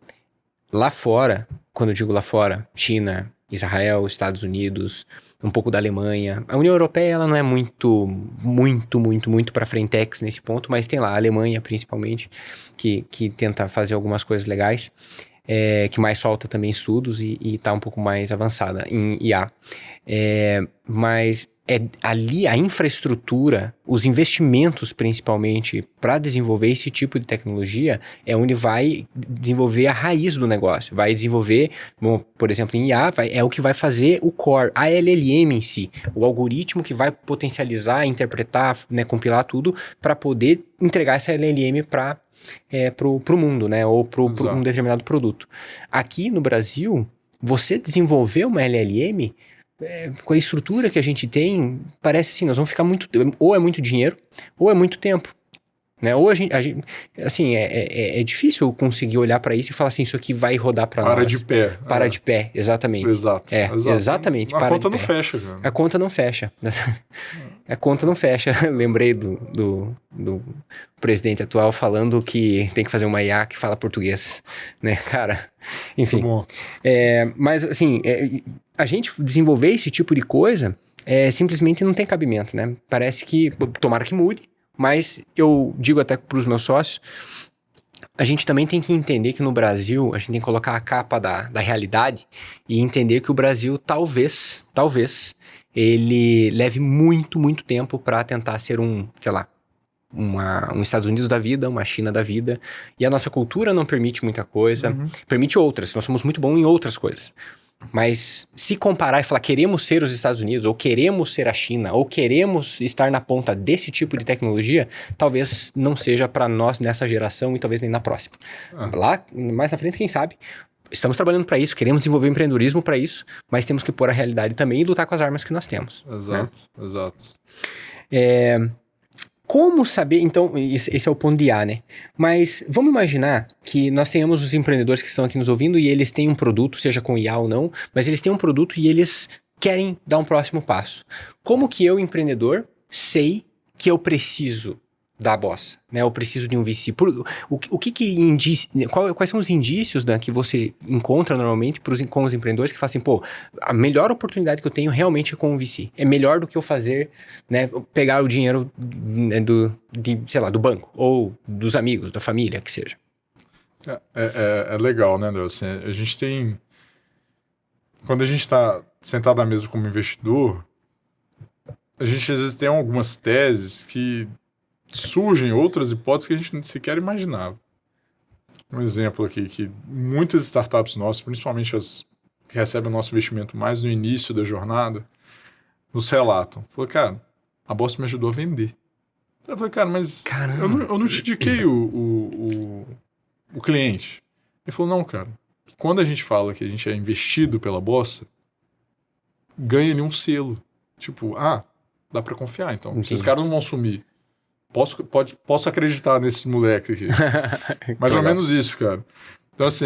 Lá fora, quando eu digo lá fora, China, Israel, Estados Unidos, um pouco da Alemanha. A União Europeia, ela não é muito para frentex nesse ponto, mas tem lá a Alemanha, principalmente, que tenta fazer algumas coisas legais, que mais solta também estudos e tá um pouco mais avançada em IA. Mas ali a infraestrutura, os investimentos principalmente para desenvolver esse tipo de tecnologia é onde vai desenvolver a raiz do negócio. Vai desenvolver, por exemplo, em IA, é o que vai fazer o core, a LLM em si, o algoritmo que vai potencializar, interpretar, né, compilar tudo para poder entregar essa LLM para pro mundo, né, ou pro um determinado produto. Aqui no Brasil, você desenvolver uma LLM com a estrutura que a gente tem, parece assim, nós vamos ficar ou é muito dinheiro, ou é muito tempo, né? Ou a gente assim, é difícil conseguir olhar para isso e falar assim, isso aqui vai rodar para nós. Para de pé, exatamente. Exato. Exatamente. A conta não fecha, cara. A conta não fecha. A conta não fecha. Lembrei do presidente atual falando que tem que fazer uma IA que fala português, né, cara? Enfim. Muito bom. Mas, assim, a gente desenvolver esse tipo de coisa simplesmente não tem cabimento, né? Parece que, tomara que mude, mas eu digo até para os meus sócios, a gente também tem que entender que no Brasil, a gente tem que colocar a capa da realidade e entender que o Brasil talvez, ele leve muito tempo para tentar ser um Estados Unidos da vida, uma China da vida, e a nossa cultura não permite muita coisa, permite outras, nós somos muito bons em outras coisas. Mas se comparar e falar queremos ser os Estados Unidos, ou queremos ser a China, ou queremos estar na ponta desse tipo de tecnologia, talvez não seja para nós nessa geração e talvez nem na próxima. Lá, mais na frente, quem sabe? Estamos trabalhando para isso, queremos desenvolver empreendedorismo para isso, mas temos que pôr a realidade também e lutar com as armas que nós temos. Exato. Como saber, então, esse é o ponto de A, né? Mas vamos imaginar que nós tenhamos os empreendedores que estão aqui nos ouvindo e eles têm um produto, seja com IA ou não, mas eles têm um produto e eles querem dar um próximo passo. Como que eu, empreendedor, sei que eu preciso da Bossa, né? Eu preciso de um VC. Quais são os indícios, Dan, que você encontra normalmente com os empreendedores que falam assim, pô, a melhor oportunidade que eu tenho realmente é com o VC. É melhor do que eu fazer, né, pegar o dinheiro do banco, ou dos amigos, da família, que seja. É legal, né, Deus? Assim, a gente tem... Quando a gente está sentado à mesa como investidor, a gente às vezes tem algumas teses que surgem outras hipóteses que a gente sequer imaginava. Um exemplo aqui, que muitas startups nossas, principalmente as que recebem o nosso investimento mais no início da jornada, nos relatam. Falei, cara, a Bossa me ajudou a vender. Eu falei, cara, mas eu não te indiquei o cliente. Ele falou, não, cara, quando a gente fala que a gente é investido pela Bossa, ganha ali um selo. Tipo, dá pra confiar, então. Entendi. Esses caras não vão sumir. Posso acreditar nesses moleques aqui. Mais ou menos isso, cara. Então, assim,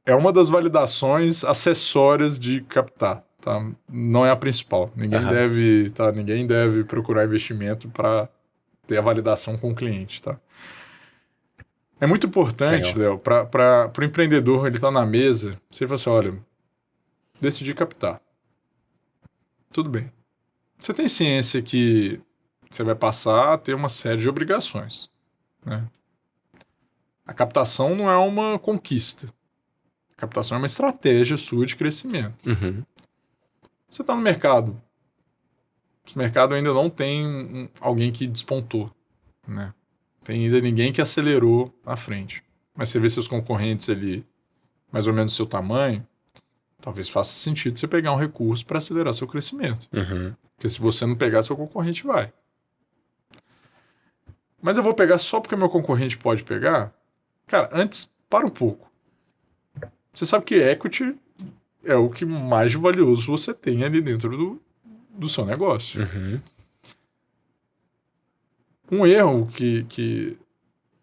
é uma das validações acessórias de captar, tá? Não é a principal. Ninguém deve procurar investimento para ter a validação com o cliente, tá? É muito importante, Léo, para o empreendedor, ele tá na mesa, você fala assim, olha, decidi captar. Tudo bem. Você tem ciência que você vai passar a ter uma série de obrigações, né? A captação não é uma conquista. A captação é uma estratégia sua de crescimento. Você está no mercado. Esse mercado ainda não tem alguém que despontou, né? Tem ainda ninguém que acelerou na frente. Mas você vê seus concorrentes ali, mais ou menos do seu tamanho, talvez faça sentido você pegar um recurso para acelerar seu crescimento. Porque se você não pegar, seu concorrente vai. Mas eu vou pegar só porque meu concorrente pode pegar? Cara, antes, para um pouco. Você sabe que equity é o que mais valioso você tem ali dentro do seu negócio. Uhum. Um erro que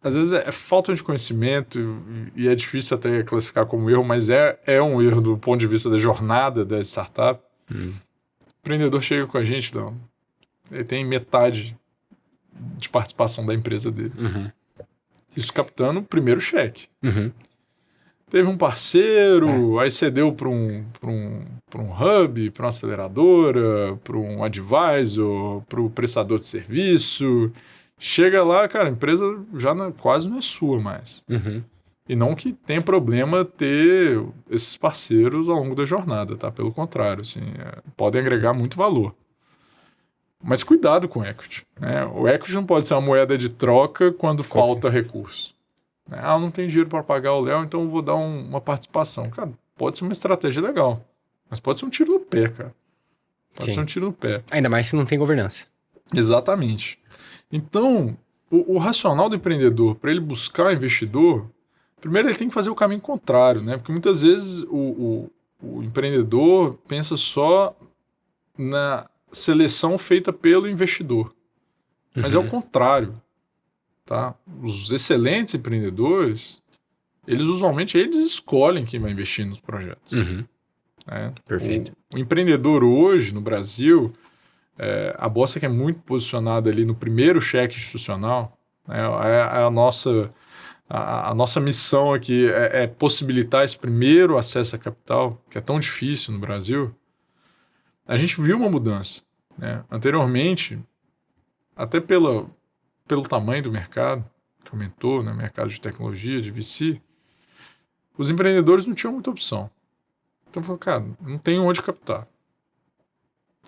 às vezes é falta de conhecimento e é difícil até classificar como erro, mas é um erro do ponto de vista da jornada da startup. O empreendedor chega com a gente, não, ele tem metade de participação da empresa dele. Uhum. Isso captando o primeiro cheque. Uhum. Teve um parceiro, aí cedeu para um hub, para uma aceleradora, para um advisor, para o prestador de serviço. Chega lá, cara, a empresa já quase não é sua mais. Uhum. E não que tenha problema ter esses parceiros ao longo da jornada, tá? Pelo contrário, assim, podem agregar muito valor. Mas cuidado com o equity, né? O equity não pode ser uma moeda de troca quando falta recurso. Ah, não tem dinheiro para pagar o Léo, então eu vou dar uma participação. Cara, pode ser uma estratégia legal, mas pode ser um tiro no pé, cara. Pode ser um tiro no pé. Ainda mais se não tem governança. Exatamente. Então, o racional do empreendedor, para ele buscar investidor, primeiro ele tem que fazer o caminho contrário, né? Porque muitas vezes o empreendedor pensa só na seleção feita pelo investidor. Mas é o contrário. Tá? Os excelentes empreendedores, eles usualmente escolhem quem vai investir nos projetos. Uhum. Né? Perfeito. O empreendedor hoje, no Brasil, a Bolsa que é muito posicionada ali no primeiro cheque institucional, né? A nossa missão aqui é possibilitar esse primeiro acesso a capital, que é tão difícil no Brasil. A gente viu uma mudança. Né? Anteriormente, até pelo tamanho do mercado, que aumentou, né, mercado de tecnologia, de VC, os empreendedores não tinham muita opção. Então, falou, cara, não tem onde captar.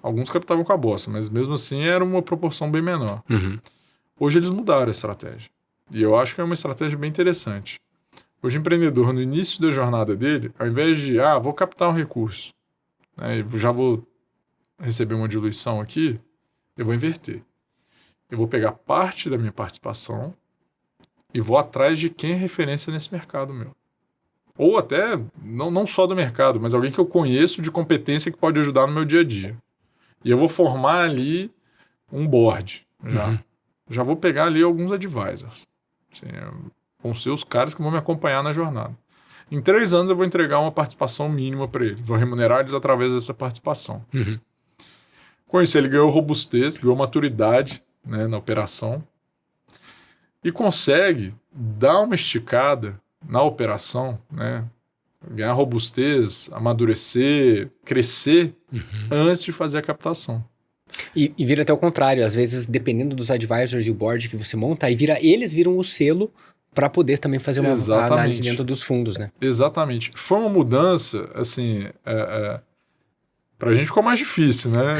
Alguns captavam com a Bolsa, mas mesmo assim era uma proporção bem menor. Uhum. Hoje eles mudaram a estratégia. E eu acho que é uma estratégia bem interessante. Hoje o empreendedor, no início da jornada dele, ao invés de, vou captar um recurso, né, eu já vou receber uma diluição aqui, eu vou inverter. Eu vou pegar parte da minha participação e vou atrás de quem é referência nesse mercado meu. Ou até, não só do mercado, mas alguém que eu conheço de competência que pode ajudar no meu dia a dia. E eu vou formar ali um board. Já vou pegar ali alguns advisors. Assim, vão ser os caras que vão me acompanhar na jornada. Em 3 anos eu vou entregar uma participação mínima para eles. Vou remunerar eles através dessa participação. Uhum. Com isso ele ganhou robustez, ganhou maturidade, né, na operação, e consegue dar uma esticada na operação, né, ganhar robustez, amadurecer, crescer antes de fazer a captação. E vira até o contrário, às vezes, dependendo dos advisors e o board que você monta, aí eles viram o selo para poder também fazer uma análise dentro dos fundos, né? Exatamente. Foi uma mudança, assim, pra gente ficou mais difícil, né?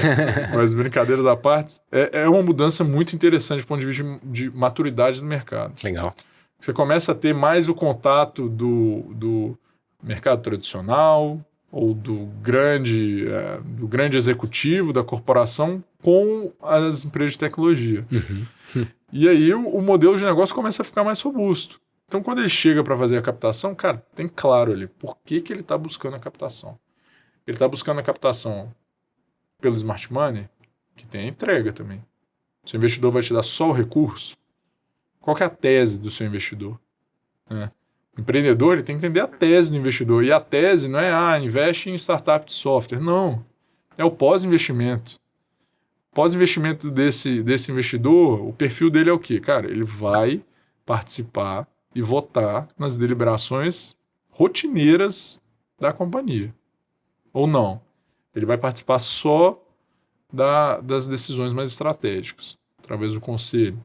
Mas brincadeiras à parte, é uma mudança muito interessante do ponto de vista de maturidade do mercado. Legal. Você começa a ter mais o contato do mercado tradicional ou do grande executivo da corporação com as empresas de tecnologia. E aí o modelo de negócio começa a ficar mais robusto. Então, quando ele chega para fazer a captação, cara, tem claro ali por que ele está buscando a captação. Ele está buscando a captação pelo smart money, que tem a entrega também. Seu investidor vai te dar só o recurso. Qual que é a tese do seu investidor? O empreendedor ele tem que entender a tese do investidor. E a tese não é, investe em startup de software. Não. É o pós-investimento. Pós-investimento desse investidor, o perfil dele é o quê? Cara, ele vai participar e votar nas deliberações rotineiras da companhia. Ou não. Ele vai participar só das decisões mais estratégicas, através do conselho.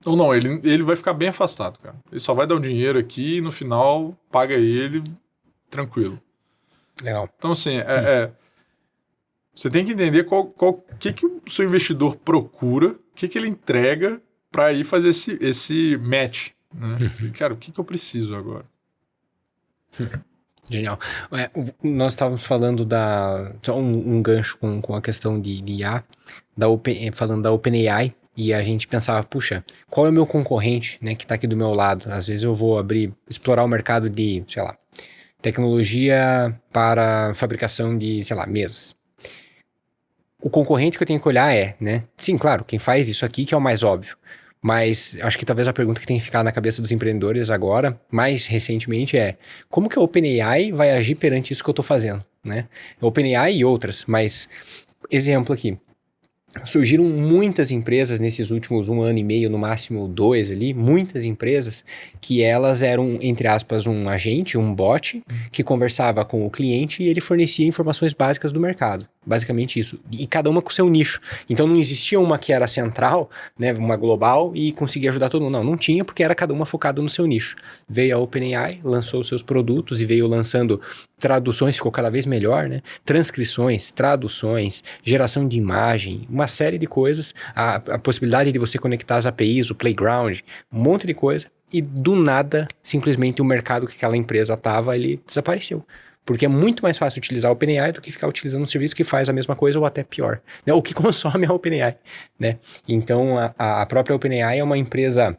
Ou não, ele vai ficar bem afastado, cara. Ele só vai dar o dinheiro aqui e no final paga ele tranquilo. Legal. Então, assim, você tem que entender que o seu investidor procura, o que ele entrega para ir fazer esse match. Né? Cara, o que eu preciso agora? Genial. Nós estávamos falando um gancho com a questão de IA, falando da OpenAI. e a gente pensava, puxa, qual é o meu concorrente, né, que está aqui do meu lado? Às vezes eu vou explorar o mercado de, sei lá, tecnologia para fabricação de, sei lá, mesas. O concorrente que eu tenho que olhar né? Sim, claro, quem faz isso aqui que é o mais óbvio. Mas acho que talvez a pergunta que tem que ficar na cabeça dos empreendedores agora, mais recentemente, como que a OpenAI vai agir perante isso que eu estou fazendo, né? OpenAI e outras, mas exemplo aqui. Surgiram muitas empresas nesses últimos 1 ano e meio, no máximo 2 ali, muitas empresas que elas eram, entre aspas, um agente, um bot, que conversava com o cliente e ele fornecia informações básicas do mercado. Basicamente isso. E cada uma com seu nicho. Então não existia uma que era central, né, uma global, e conseguia ajudar todo mundo. Não tinha, porque era cada uma focada no seu nicho. Veio a OpenAI, lançou os seus produtos e veio lançando traduções, ficou cada vez melhor, né? Transcrições, traduções, geração de imagem, uma série de coisas, a possibilidade de você conectar as APIs, o Playground, um monte de coisa, e do nada, simplesmente o mercado que aquela empresa estava, ele desapareceu. Porque é muito mais fácil utilizar a OpenAI do que ficar utilizando um serviço que faz a mesma coisa ou até pior, né? O que consome a OpenAI, né? Então, a própria OpenAI é uma empresa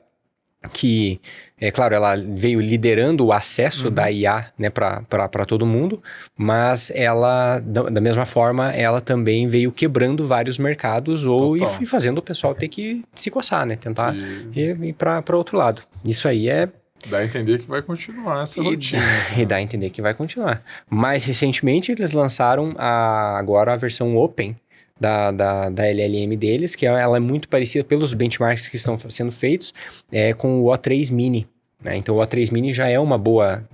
que, é claro, ela veio liderando o acesso da IA, né, para todo mundo, mas ela, da mesma forma, ela também veio quebrando vários mercados e fazendo o pessoal ter que se coçar, né? Tentar ir para outro lado. Isso aí dá a entender que vai continuar essa rotina. E dá a entender que vai continuar. Mais recentemente, eles lançaram agora a versão Open da LLM deles, que ela é muito parecida pelos benchmarks que estão sendo feitos com o O3 Mini. Né? Então o O3 Mini já é uma boa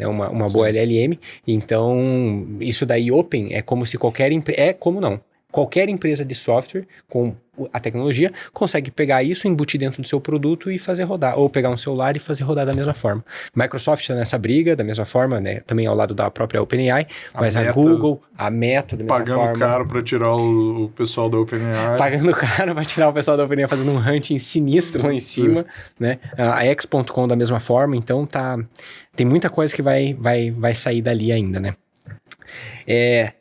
boa LLM. Então isso daí Open é como se qualquer empresa de software com a tecnologia consegue pegar isso, embutir dentro do seu produto e fazer rodar, ou pegar um celular e fazer rodar da mesma forma. Microsoft está nessa briga da mesma forma, né? Também ao lado da própria OpenAI, mas a Google, a Meta da mesma forma. Pagando caro para tirar o pessoal da OpenAI. Pagando caro para tirar o pessoal da OpenAI, fazendo um hunting sinistro lá em cima, né? A X.com da mesma forma, então tem muita coisa que vai sair dali ainda, né?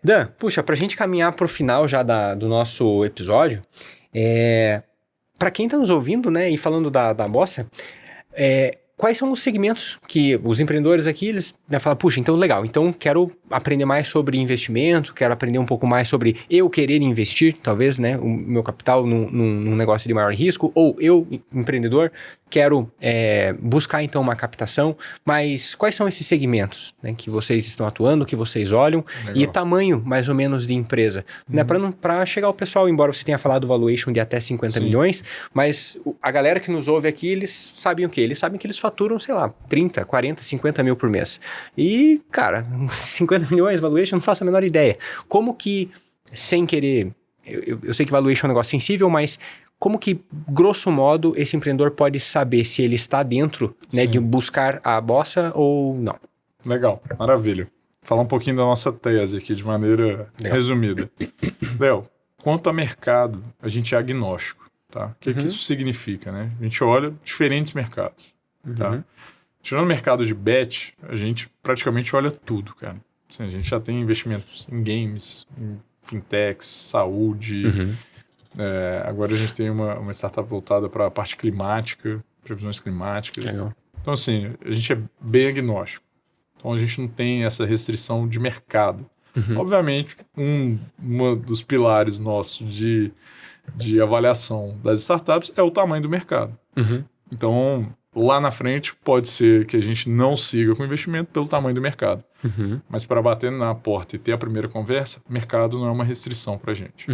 Dan, puxa, pra gente caminhar pro final já do nosso episódio, pra quem tá nos ouvindo, né, e falando da Bossa, quais são os segmentos que os empreendedores aqui, eles falam, puxa, então legal, então quero aprender mais sobre investimento, quero aprender um pouco mais sobre eu querer investir, talvez, né, o meu capital num negócio de maior risco, ou eu, empreendedor, quero buscar então uma captação, mas quais são esses segmentos, né, que vocês estão atuando, que vocês olham, legal. E tamanho mais ou menos de empresa, né, para chegar ao pessoal, embora você tenha falado valuation de até 50 milhões, mas a galera que nos ouve aqui, eles sabem o quê? Eles sabem que eles faturam, sei lá, 30, 40, 50 mil por mês. E, cara, 50 milhões, valuation, não faço a menor ideia. Como que, sem querer, eu sei que valuation é um negócio sensível, mas como que, grosso modo, esse empreendedor pode saber se ele está dentro, né, de buscar a Bossa ou não? Legal, maravilha. Falar um pouquinho da nossa tese aqui de maneira resumida. Léo, quanto a mercado, a gente é agnóstico, tá? O que isso significa, né? A gente olha diferentes mercados, tá? Tirando o mercado de bet, a gente praticamente olha tudo, cara. Assim, a gente já tem investimentos em games, em fintechs, saúde. Agora a gente tem uma startup voltada para a parte climática, previsões climáticas. Legal. Então, assim, a gente é bem agnóstico. Então, a gente não tem essa restrição de mercado. Obviamente, um dos pilares nossos de avaliação das startups é o tamanho do mercado. Então, lá na frente, pode ser que a gente não siga com o investimento pelo tamanho do mercado. Mas para bater na porta e ter a primeira conversa, mercado não é uma restrição para a gente.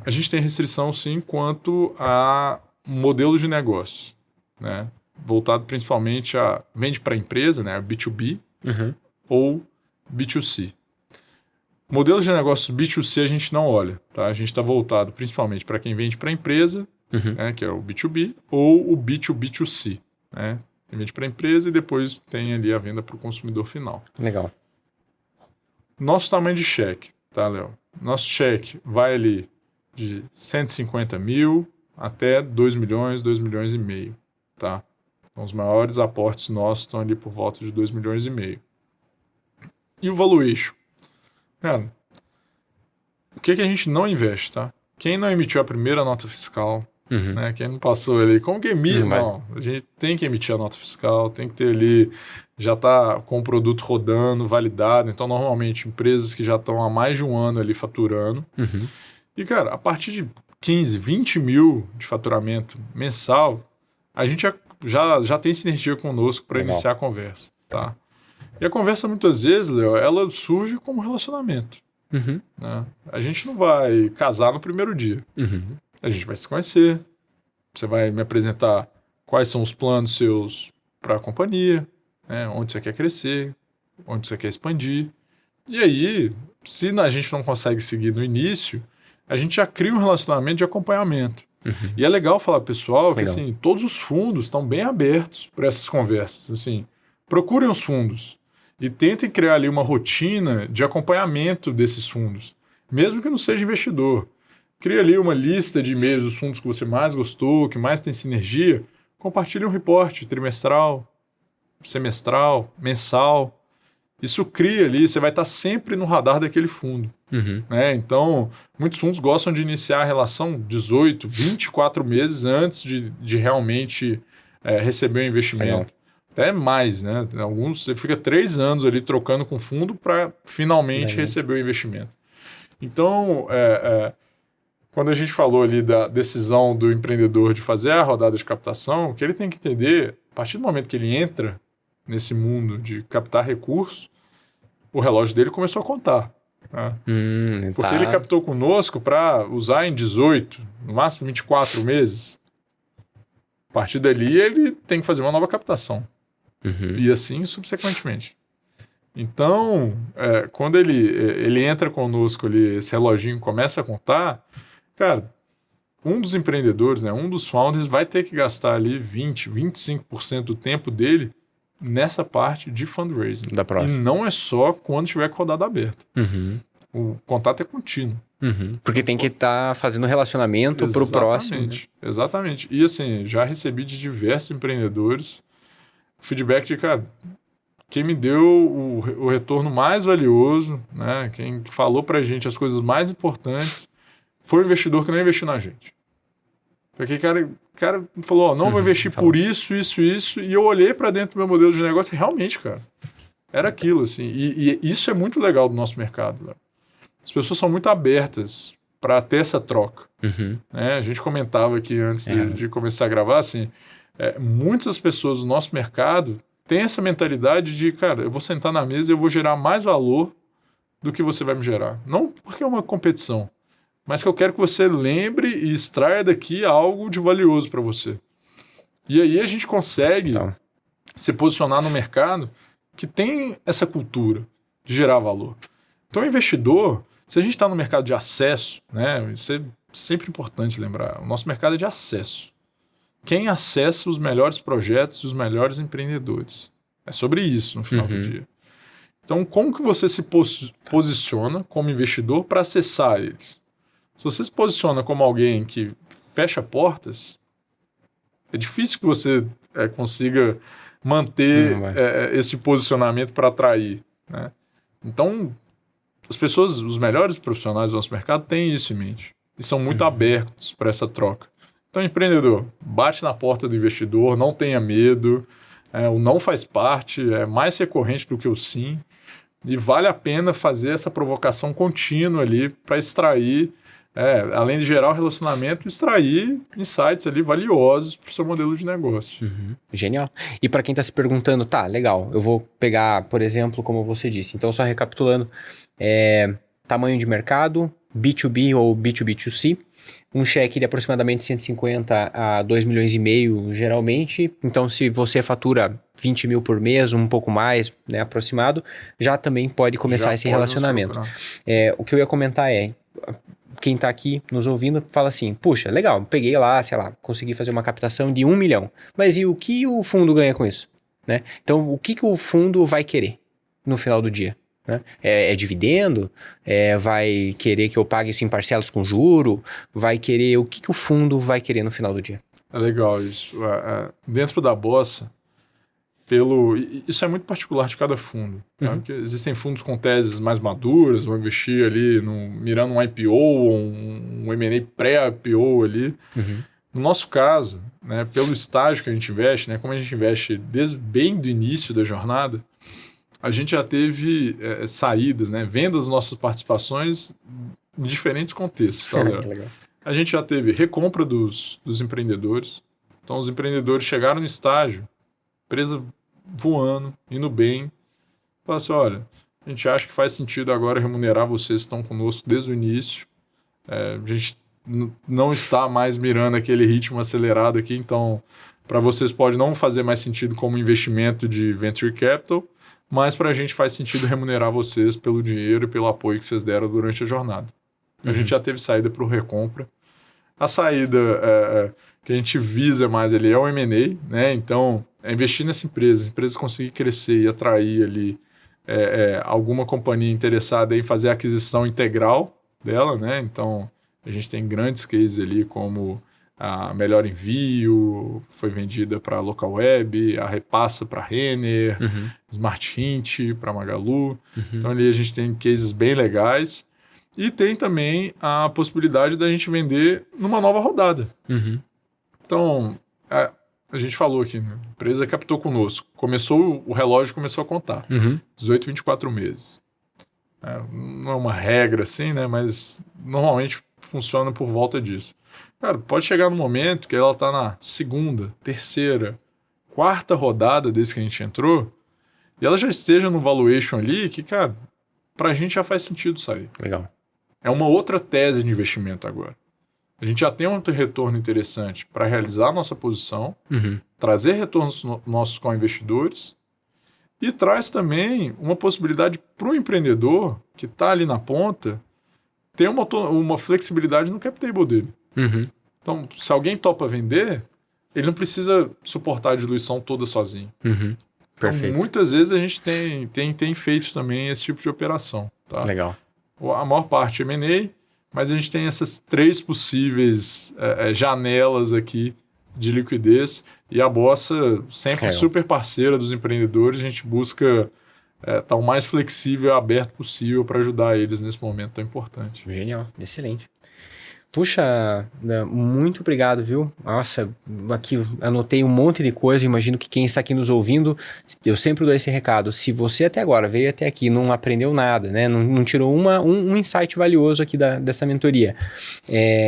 A gente tem restrição, sim, quanto a modelo de negócio, né? Voltado principalmente a vende para a empresa, né? B2B, ou B2C. Modelo de negócio B2C a gente não olha, tá? A gente está voltado principalmente para quem vende para a empresa, né? Que é o B2B, ou o B2B2C, né? Quem vende para a empresa e depois tem ali a venda para o consumidor final. Legal. Nosso tamanho de cheque, tá, Léo? Nosso cheque vai ali de 150 mil até 2 milhões, 2 milhões e meio, tá? Então, os maiores aportes nossos estão ali por volta de 2 milhões e meio. E o valuation? Cara, o que a gente não investe, tá? Quem não emitiu a primeira nota fiscal, né? Quem não passou ali, como que emite? Não, a gente tem que emitir a nota fiscal, tem que ter ali, já tá com o produto rodando, validado. Então, normalmente, empresas que já estão há mais de um ano ali faturando. E, cara, a partir de 15, 20 mil de faturamento mensal, a gente já tem sinergia conosco para iniciar a conversa, tá? E a conversa, muitas vezes, Léo, ela surge como relacionamento. Né? A gente não vai casar no primeiro dia. A gente vai se conhecer. Você vai me apresentar quais são os planos seus para a companhia, né? Onde você quer crescer, onde você quer expandir. E aí, se a gente não consegue seguir no início, a gente já cria um relacionamento de acompanhamento. E é legal falar, pessoal, que assim, todos os fundos estão bem abertos para essas conversas. Assim, procurem os fundos e tentem criar ali uma rotina de acompanhamento desses fundos, mesmo que não seja investidor. Cria ali uma lista de e-mails dos fundos que você mais gostou, que mais tem sinergia. Compartilhe um reporte trimestral, semestral, mensal. Isso cria ali, você vai estar sempre no radar daquele fundo. Né? Então, muitos fundos gostam de iniciar a relação 18, 24 meses antes de realmente receber o investimento. Até mais, né? Alguns você fica 3 anos ali trocando com o fundo para finalmente receber o investimento. Então, quando a gente falou ali da decisão do empreendedor de fazer a rodada de captação, o que ele tem que entender, a partir do momento que ele entra nesse mundo de captar recursos, o relógio dele começou a contar. Tá? Porque ele captou conosco para usar em 18, no máximo 24 meses. A partir dali, ele tem que fazer uma nova captação. E assim subsequentemente. Então, quando ele entra conosco ali, esse reloginho começa a contar, cara, um dos empreendedores, né, um dos founders vai ter que gastar ali 20, 25% do tempo dele nessa parte de fundraising. Da próxima. E não é só quando tiver com rodada aberta. O contato é contínuo. Porque tem que estar fazendo relacionamento para o próximo. Né? Exatamente. E assim, já recebi de diversos empreendedores feedback de, cara, quem me deu o retorno mais valioso, né, quem falou pra gente as coisas mais importantes, foi o investidor que não investiu na gente. Porque o cara falou, não vou investir por isso, e eu olhei pra dentro do meu modelo de negócio e realmente, cara, era aquilo, assim. E isso é muito legal do nosso mercado, né? As pessoas são muito abertas para ter essa troca. Né? A gente comentava aqui antes de começar a gravar, assim, muitas das pessoas do nosso mercado têm essa mentalidade de, cara, eu vou sentar na mesa e eu vou gerar mais valor do que você vai me gerar. Não porque é uma competição, mas que eu quero que você lembre e extraia daqui algo de valioso para você. E aí a gente consegue se posicionar no mercado que tem essa cultura de gerar valor. Então, o investidor, se a gente está no mercado de acesso, né, isso é sempre importante lembrar, o nosso mercado é de acesso. Quem acessa os melhores projetos e os melhores empreendedores. É sobre isso no final do dia. Então, como que você se posiciona como investidor para acessar eles? Se você se posiciona como alguém que fecha portas, é difícil que você consiga manter esse posicionamento para atrair. Né? Então, as pessoas, os melhores profissionais do nosso mercado têm isso em mente. E são muito abertos para essa troca. Então, empreendedor, bate na porta do investidor, não tenha medo. O não faz parte, é mais recorrente do que o sim. E vale a pena fazer essa provocação contínua ali para extrair, além de gerar o relacionamento, extrair insights ali valiosos para o seu modelo de negócio. Genial. E para quem está se perguntando, tá, legal, eu vou pegar, por exemplo, como você disse. Então, só recapitulando, tamanho de mercado, B2B ou B2B2C, um cheque de aproximadamente 150 a 2 milhões e meio, geralmente. Então, se você fatura 20 mil por mês, um pouco mais, né, aproximado, já também pode começar esse relacionamento. O que eu ia comentar quem está aqui nos ouvindo fala assim, puxa, legal, peguei lá, sei lá, consegui fazer uma captação de 1 milhão. Mas e o que o fundo ganha com isso? Né? Então, o que o fundo vai querer no final do dia? Né? É dividendo? Vai querer que eu pague isso em parcelas com juro? Vai querer... O que o fundo vai querer no final do dia? É legal isso. Dentro da Bossa, isso é muito particular de cada fundo. Tá? Porque existem fundos com teses mais maduras, vão investir ali mirando um IPO ou um M&A pré-IPO ali. No nosso caso, né, pelo estágio que a gente investe, né, como a gente investe desde bem do início da jornada, a gente já teve saídas, né, vendas das nossas participações em diferentes contextos. Tá, Léo? A gente já teve recompra dos empreendedores. Então, os empreendedores chegaram no estágio, empresa voando, indo bem, falaram assim, olha, a gente acha que faz sentido agora remunerar vocês que estão conosco desde o início. A gente não está mais mirando aquele ritmo acelerado aqui, então para vocês pode não fazer mais sentido como investimento de venture capital, mas para a gente faz sentido remunerar vocês pelo dinheiro e pelo apoio que vocês deram durante a jornada. A gente já teve saída para o recompra. A saída que a gente visa mais ali é o M&A, né? Então, é investir nessa empresa, as empresas conseguir crescer e atrair ali alguma companhia interessada em fazer a aquisição integral dela, né? Então, a gente tem grandes cases ali como a Melhor Envio, foi vendida para a Localweb, a Repassa para a Renner, Smart Hint para a Magalu. Então, ali a gente tem cases bem legais. E tem também a possibilidade da gente vender numa nova rodada. Então, a gente falou aqui, né? A empresa captou conosco. O relógio começou a contar. 18, 24 meses. Não é uma regra assim, né? Mas normalmente funciona por volta disso. Cara, pode chegar no momento que ela está na segunda, terceira, quarta rodada desde que a gente entrou e ela já esteja no valuation ali que, cara, pra gente já faz sentido sair. Legal. É uma outra tese de investimento agora. A gente já tem um retorno interessante para realizar a nossa posição, trazer retornos nossos com investidores e traz também uma possibilidade para o empreendedor que está ali na ponta ter uma flexibilidade no cap table dele. Então, se alguém topa vender, ele não precisa suportar a diluição toda sozinho. Perfeito. Então, muitas vezes a gente tem feito também esse tipo de operação. Tá? Legal. A maior parte é M&A, mas a gente tem essas 3 possíveis janelas aqui de liquidez e a Bossa sempre super parceira dos empreendedores, a gente busca estar o mais flexível e aberto possível para ajudar eles nesse momento tão importante. Genial, excelente. Puxa, muito obrigado, viu? Nossa, aqui anotei um monte de coisa, imagino que quem está aqui nos ouvindo, eu sempre dou esse recado, se você até agora veio até aqui, não aprendeu nada, né? Não tirou um insight valioso aqui dessa mentoria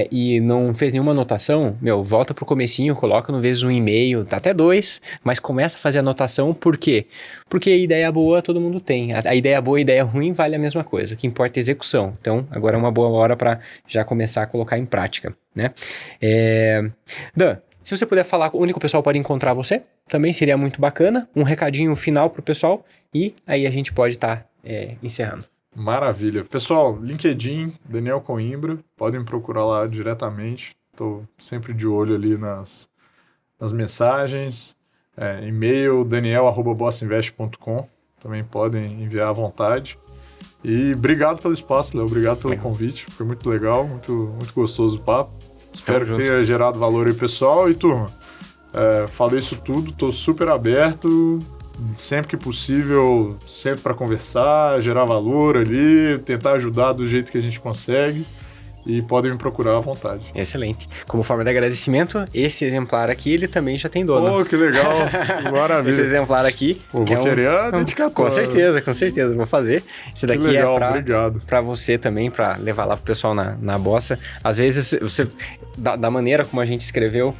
e não fez nenhuma anotação, volta pro comecinho, coloca no vezes um e-mail, tá até 2, mas começa a fazer anotação, por quê? Porque a ideia boa todo mudan tem, a ideia boa e a ideia ruim vale a mesma coisa, o que importa é a execução, então agora é uma boa hora para já começar a colocar em prática, né? Dan, se você puder falar onde que o pessoal pode encontrar você, também seria muito bacana. Um recadinho final pro pessoal e aí a gente pode estar encerrando. Maravilha. Pessoal, LinkedIn, Daniel Coimbra, podem procurar lá diretamente. Estou sempre de olho ali nas mensagens. E-mail daniel@bossainvest.com. Também podem enviar à vontade. E obrigado pelo espaço, Léo. Obrigado pelo convite. Foi muito legal, muito, muito gostoso o papo. Espero que tenha gerado valor aí, pessoal. E, turma, falei isso tudo. Estou super aberto. Sempre que possível, sempre para conversar, gerar valor ali, tentar ajudar do jeito que a gente consegue. E podem me procurar à vontade. Excelente. Como forma de agradecimento, esse exemplar aqui, ele também já tem dono. Oh, que legal. Maravilha. Esse exemplar aqui... Vou querer a dedicatória. Com certeza. Vou fazer. Esse daqui legal, é para você também, para levar lá pro pessoal na Bossa. Às vezes, você da maneira como a gente escreveu,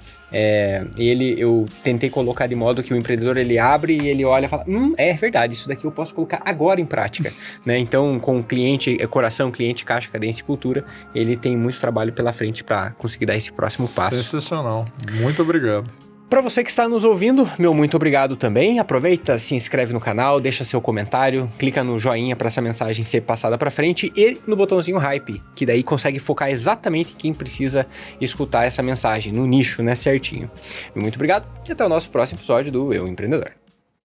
eu tentei colocar de modo que o empreendedor ele abre e ele olha e fala, é verdade, isso daqui eu posso colocar agora em prática, né? Então, com o cliente, coração, cliente, caixa, cadência e cultura, ele tem muito trabalho pela frente para conseguir dar esse próximo passo. Sensacional. Muito obrigado. Para você que está nos ouvindo, meu muito obrigado também. Aproveita, se inscreve no canal, deixa seu comentário, clica no joinha para essa mensagem ser passada para frente e no botãozinho hype, que daí consegue focar exatamente quem precisa escutar essa mensagem, no nicho, né, certinho. Meu muito obrigado e até o nosso próximo episódio do Eu Empreendedor.